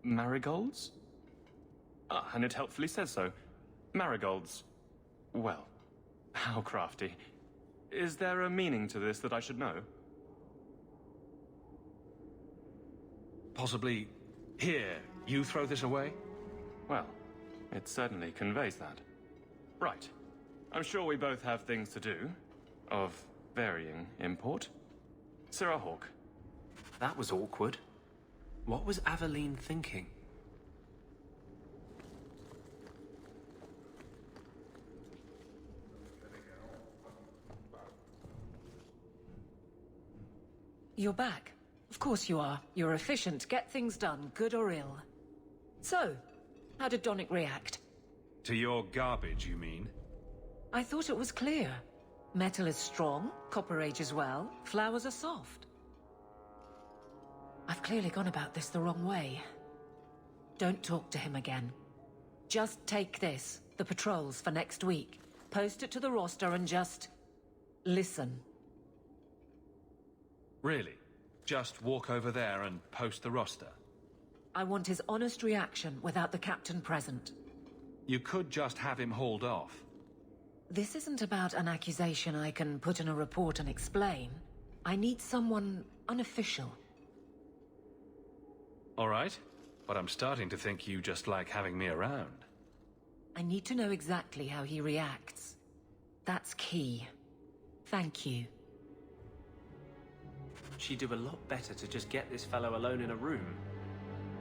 marigolds? Ah, and it helpfully says so. Marigolds. Well, how crafty. Is there a meaning to this that I should know? Possibly, here, you throw this away? Well, it certainly conveys that. Right. I'm sure we both have things to do, of varying import. Sir Hawk. That was awkward. What was Aveline thinking? You're back. Of course you are. You're efficient. Get things done, good or ill. So, how did Donnick react? To your garbage, you mean? I thought it was clear. Metal is strong, copper ages well, flowers are soft. I've clearly gone about this the wrong way. Don't talk to him again. Just take this, the patrols for next week. Post it to the roster and just listen. Really? Just walk over there and post the roster? I want his honest reaction without the captain present. You could just have him hauled off. This isn't about an accusation I can put in a report and explain. I need someone unofficial. All right, but I'm starting to think you just like having me around. I need to know exactly how he reacts. That's key. Thank you. She'd do a lot better to just get this fellow alone in a room.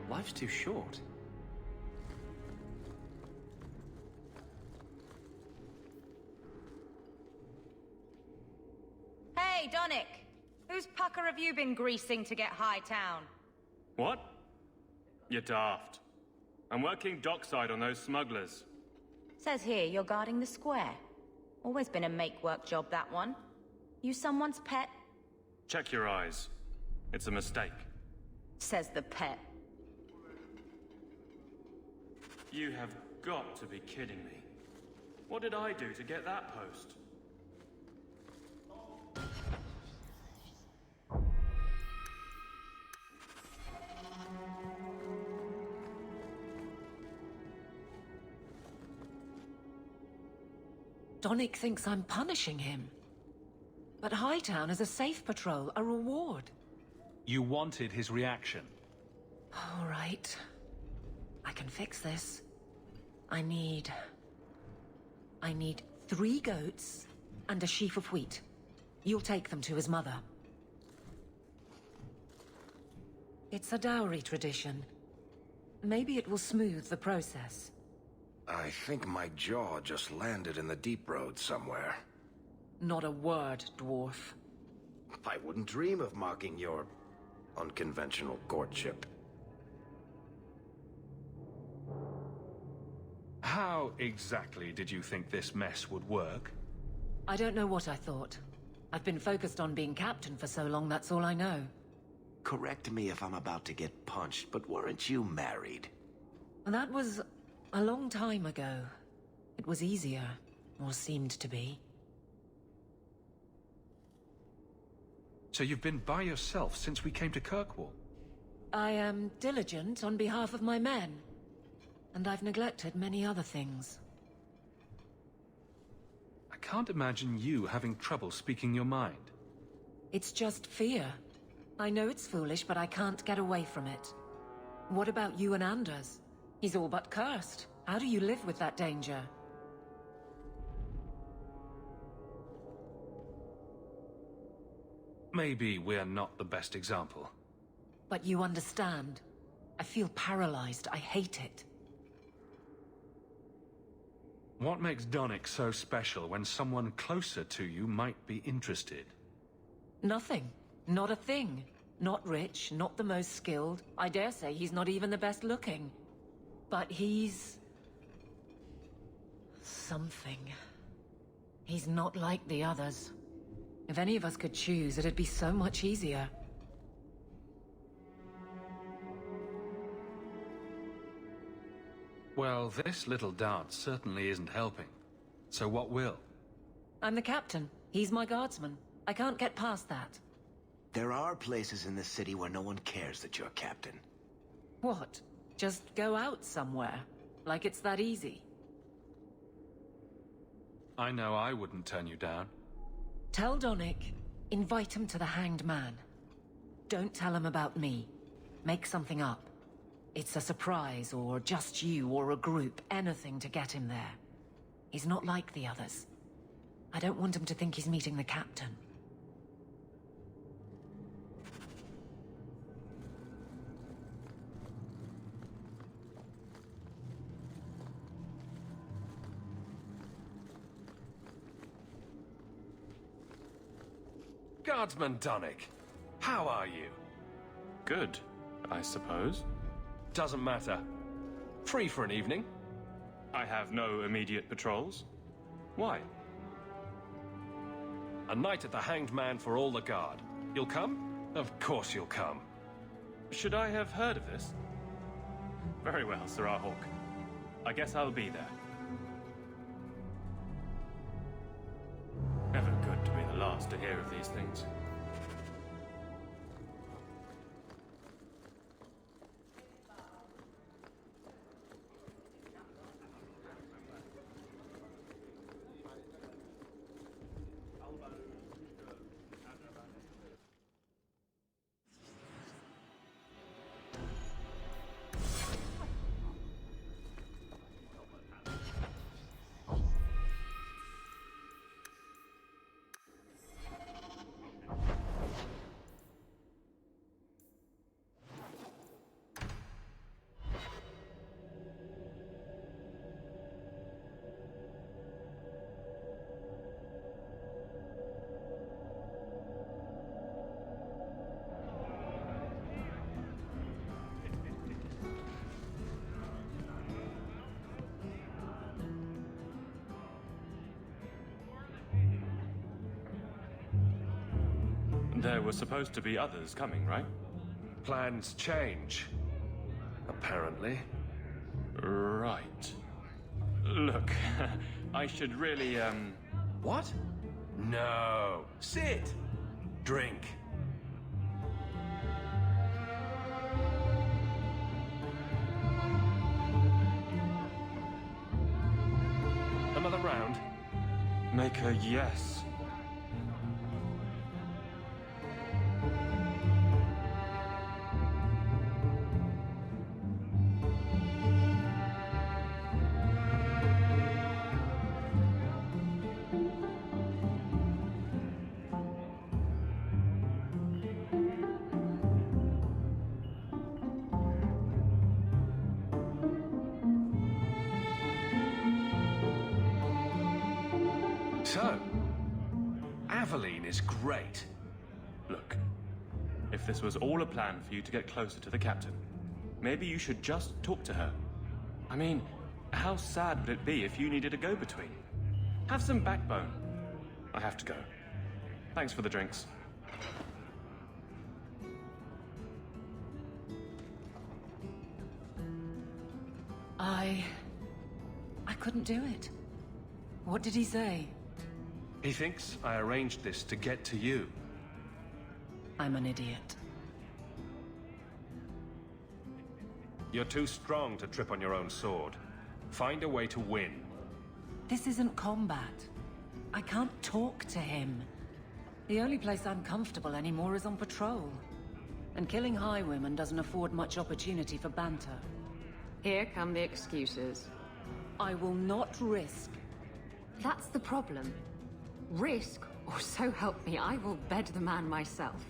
Life's too short. Hey, Donnick! Whose pucker have you been greasing to get Hightown? What? You're daft. I'm working dockside on those smugglers. Says here you're guarding the square. Always been a make-work job, that one. You someone's pet? Check your eyes. It's a mistake. Says the pet. You have got to be kidding me. What did I do to get that post? Donnic thinks I'm punishing him. But Hightown is a safe patrol, a reward. You wanted his reaction. All right. I can fix this. I need 3 goats and a sheaf of wheat. You'll take them to his mother. It's a dowry tradition. Maybe it will smooth the process. I think my jaw just landed in the deep road somewhere. Not a word, dwarf. I wouldn't dream of mocking your unconventional courtship. How exactly did you think this mess would work? I don't know what I thought. I've been focused on being captain for so long, that's all I know. Correct me if I'm about to get punched, but weren't you married? That was a long time ago. It was easier, or seemed to be. So you've been by yourself since we came to Kirkwall? I am diligent on behalf of my men. And I've neglected many other things. I can't imagine you having trouble speaking your mind. It's just fear. I know it's foolish, but I can't get away from it. What about you and Anders? He's all but cursed. How do you live with that danger? Maybe we're not the best example. But you understand. I feel paralyzed. I hate it. What makes Donnic so special when someone closer to you might be interested? Nothing. Not a thing. Not rich, not the most skilled. I dare say he's not even the best looking. But he's... something. He's not like the others. If any of us could choose, it'd be so much easier. Well, this little dance certainly isn't helping. So what will? I'm the captain. He's my guardsman. I can't get past that. There are places in the city where no one cares that you're captain. What? Just go out somewhere? Like it's that easy? I know I wouldn't turn you down. Tell Donnic, invite him to the Hanged Man. Don't tell him about me. Make something up. It's a surprise, or just you, or a group, anything to get him there. He's not like the others. I don't want him to think he's meeting the captain. Guardsman Donnic, how are you? Good, I suppose. Doesn't matter. Free for an evening? I have no immediate patrols. Why? A night at the Hanged Man for all the guard. You'll come? Of course you'll come. Should I have heard of this? Very well, Ser Alrik. I guess I'll be there. Never good to be the last to hear of these things. There were supposed to be others coming, right? Plans change. Apparently. Right. Look, I should really, What? No. Sit. Drink. Another round? Maker, yes. So, Aveline is great. Look, if this was all a plan for you to get closer to the captain, maybe you should just talk to her. I mean, how sad would it be if you needed a go-between? Have some backbone. I have to go. Thanks for the drinks. I couldn't do it. What did he say? He thinks I arranged this to get to you. I'm an idiot. You're too strong to trip on your own sword. Find a way to win. This isn't combat. I can't talk to him. The only place I'm comfortable anymore is on patrol. And killing highwaymen doesn't afford much opportunity for banter. Here come the excuses. I will not risk. That's the problem. Risk, or so help me, I will bed the man myself.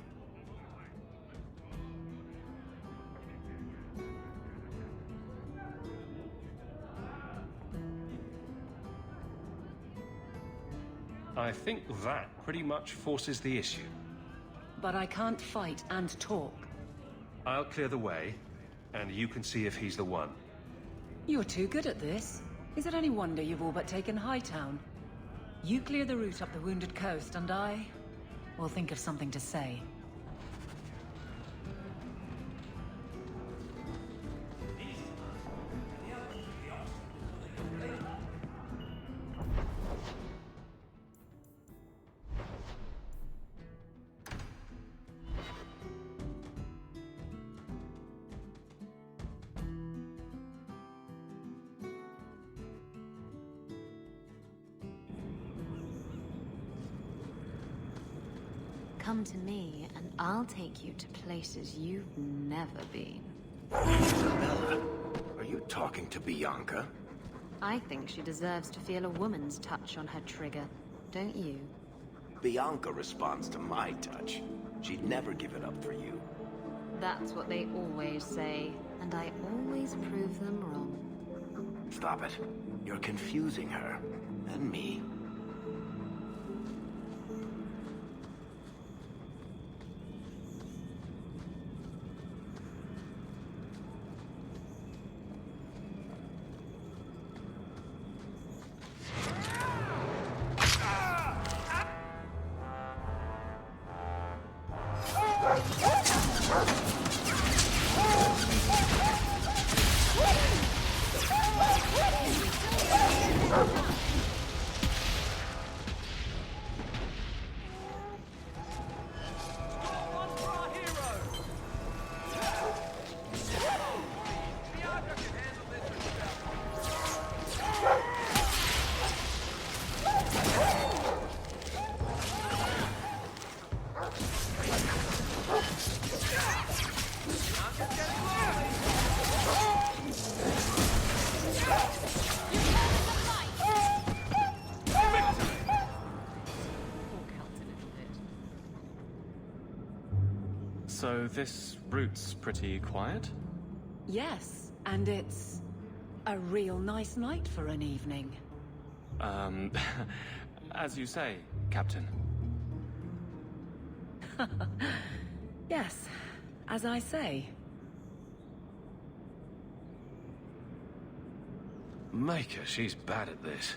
I think that pretty much forces the issue. But I can't fight and talk. I'll clear the way, and you can see if he's the one. You're too good at this. Is it any wonder you've all but taken Hightown? You clear the route up the Wounded Coast, and I will think of something to say. Come to me, and I'll take you to places you've never been. Isabela, are you talking to Bianca? I think she deserves to feel a woman's touch on her trigger, don't you? Bianca responds to my touch. She'd never give it up for you. That's what they always say, and I always prove them wrong. Stop it. You're confusing her. And me. So this route's pretty quiet? Yes, and it's a real nice night for an evening. As you say, Captain. Yes, as I say. Maker, she's bad at this.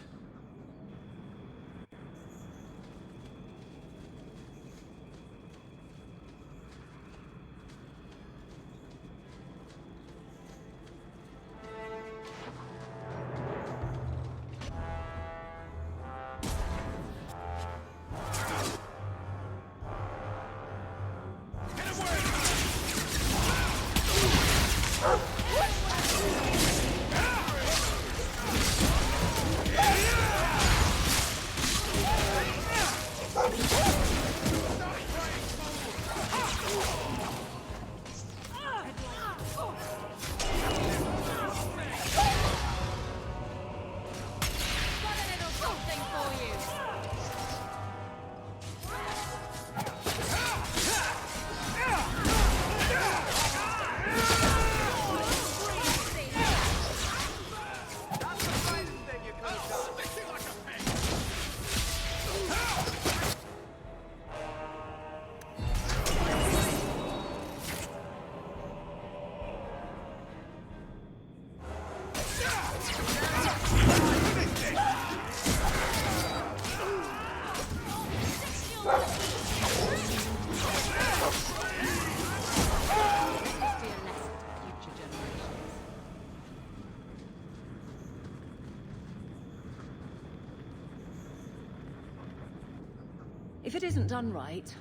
If it isn't done right,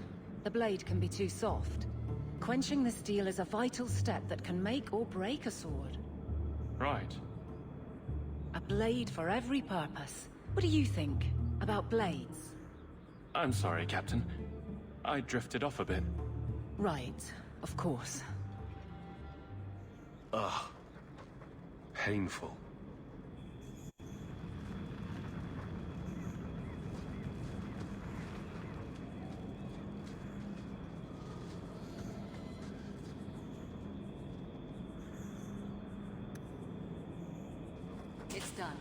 the blade can be too soft. Quenching the steel is a vital step that can make or break a sword. Right. A blade for every purpose. What do you think about blades? I'm sorry, Captain. I drifted off a bit. Right, of course. Ugh. Painful. It's done.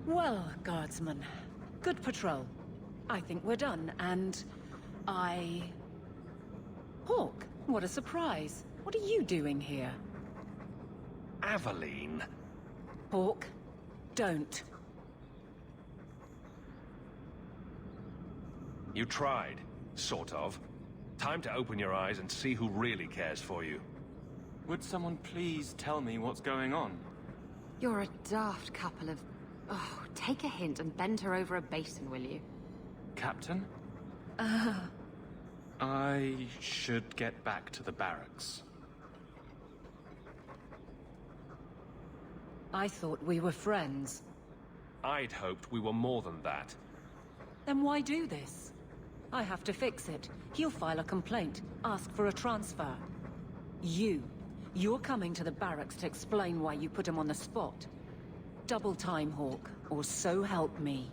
Well, guardsman. Good patrol. I think we're done, and Hawk, what a surprise. What are you doing here? Aveline? Hawk, don't. You tried, sort of. Time to open your eyes and see who really cares for you. Would someone please tell me what's going on? You're a daft couple of... Oh, take a hint and bend her over a basin, will you? Captain? I should get back to the barracks. I thought we were friends. I'd hoped we were more than that. Then why do this? I have to fix it. He'll file a complaint, ask for a transfer. You're coming to the barracks to explain why you put him on the spot. Double time, Hawk, or so help me.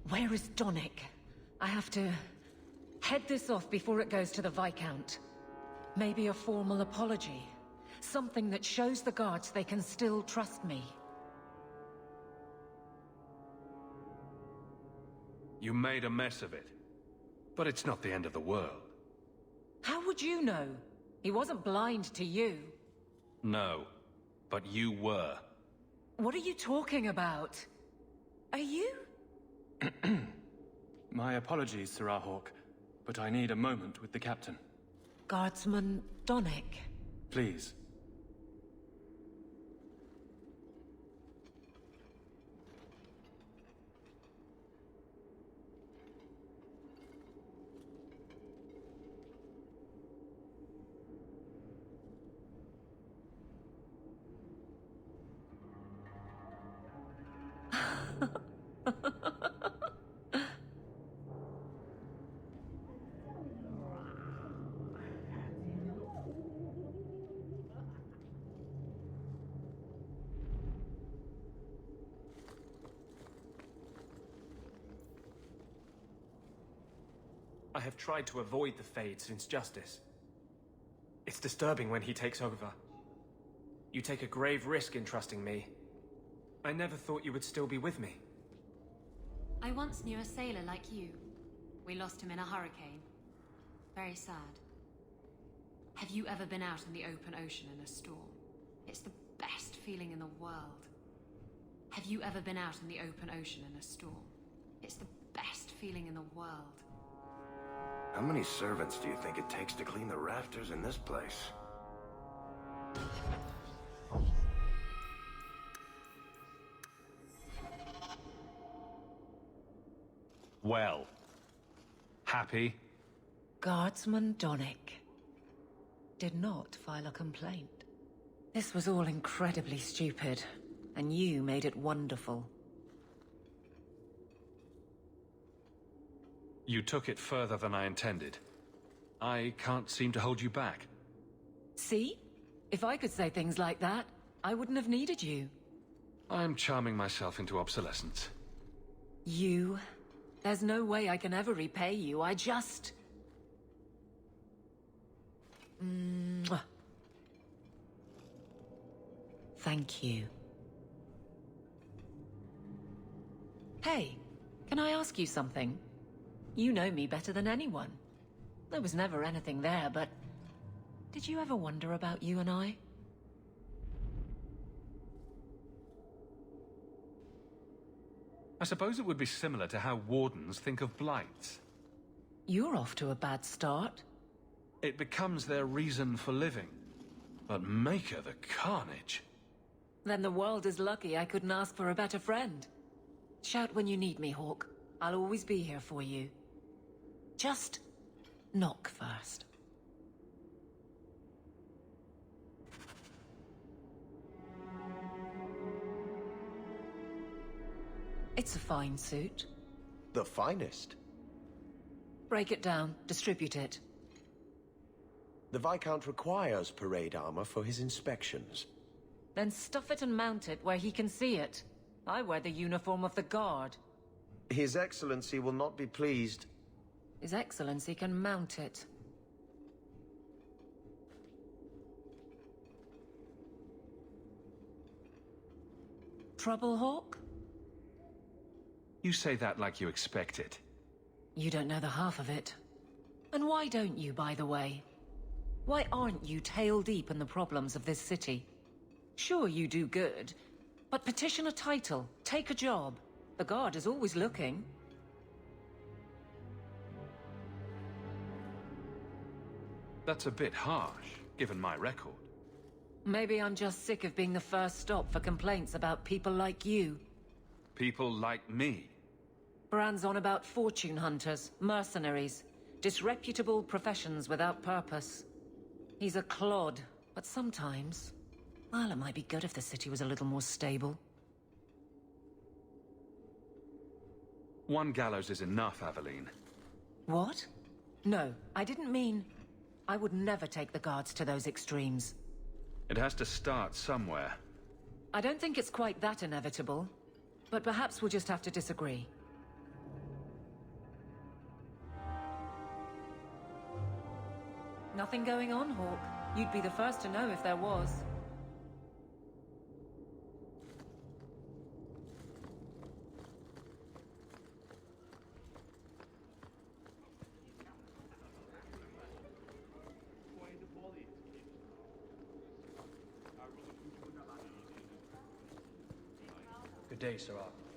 Where is Donick? I have to head this off before it goes to the Viscount. Maybe a formal apology. Something that shows the guards they can still trust me. You made a mess of it. But it's not the end of the world. How would you know? He wasn't blind to you. No, but you were. What are you talking about? Are you? My apologies, Ser Alrik, but I need a moment with the captain. Guardsman Donick. Please. I have tried to avoid the Fade since Justice. It's disturbing when he takes over. You take a grave risk in trusting me. I never thought you would still be with me. I once knew a sailor like you. We lost him in a hurricane. Very sad. Have you ever been out in the open ocean in a storm? It's the best feeling in the world. Have you ever been out in the open ocean in a storm? It's the best feeling in the world. How many servants do you think it takes to clean the rafters in this place? Well. Happy? Guardsman Donick did not file a complaint. This was all incredibly stupid, and you made it wonderful. You took it further than I intended. I can't seem to hold you back. See? If I could say things like that, I wouldn't have needed you. I'm charming myself into obsolescence. You? There's no way I can ever repay you. I just... Mwah. Thank you. Hey, can I ask you something? You know me better than anyone. There was never anything there, but... did you ever wonder about you and I? I suppose it would be similar to how wardens think of blights. You're off to a bad start. It becomes their reason for living. But Maker the carnage. Then the world is lucky I couldn't ask for a better friend. Shout when you need me, Hawk. I'll always be here for you. Just knock first. It's a fine suit. The finest. Break it down, distribute it. The Viscount requires parade armor for his inspections. Then stuff it and mount it where he can see it. I wear the uniform of the Guard. His Excellency will not be pleased. His Excellency can mount it. Trouble, Hawk? You say that like you expect it. You don't know the half of it. And why don't you, by the way? Why aren't you tail deep in the problems of this city? Sure, you do good, but petition a title, take a job. The Guard is always looking. That's a bit harsh, given my record. Maybe I'm just sick of being the first stop for complaints about people like you. People like me. Brand's on about fortune hunters, mercenaries, disreputable professions without purpose. He's a clod, but sometimes... well, it might be good if the city was a little more stable. One gallows is enough, Aveline. What? No, I didn't mean... I would never take the Guards to those extremes. It has to start somewhere. I don't think it's quite that inevitable, but perhaps we'll just have to disagree. Nothing going on, Hawk. You'd be the first to know if there was. Good day, Ser Alrik.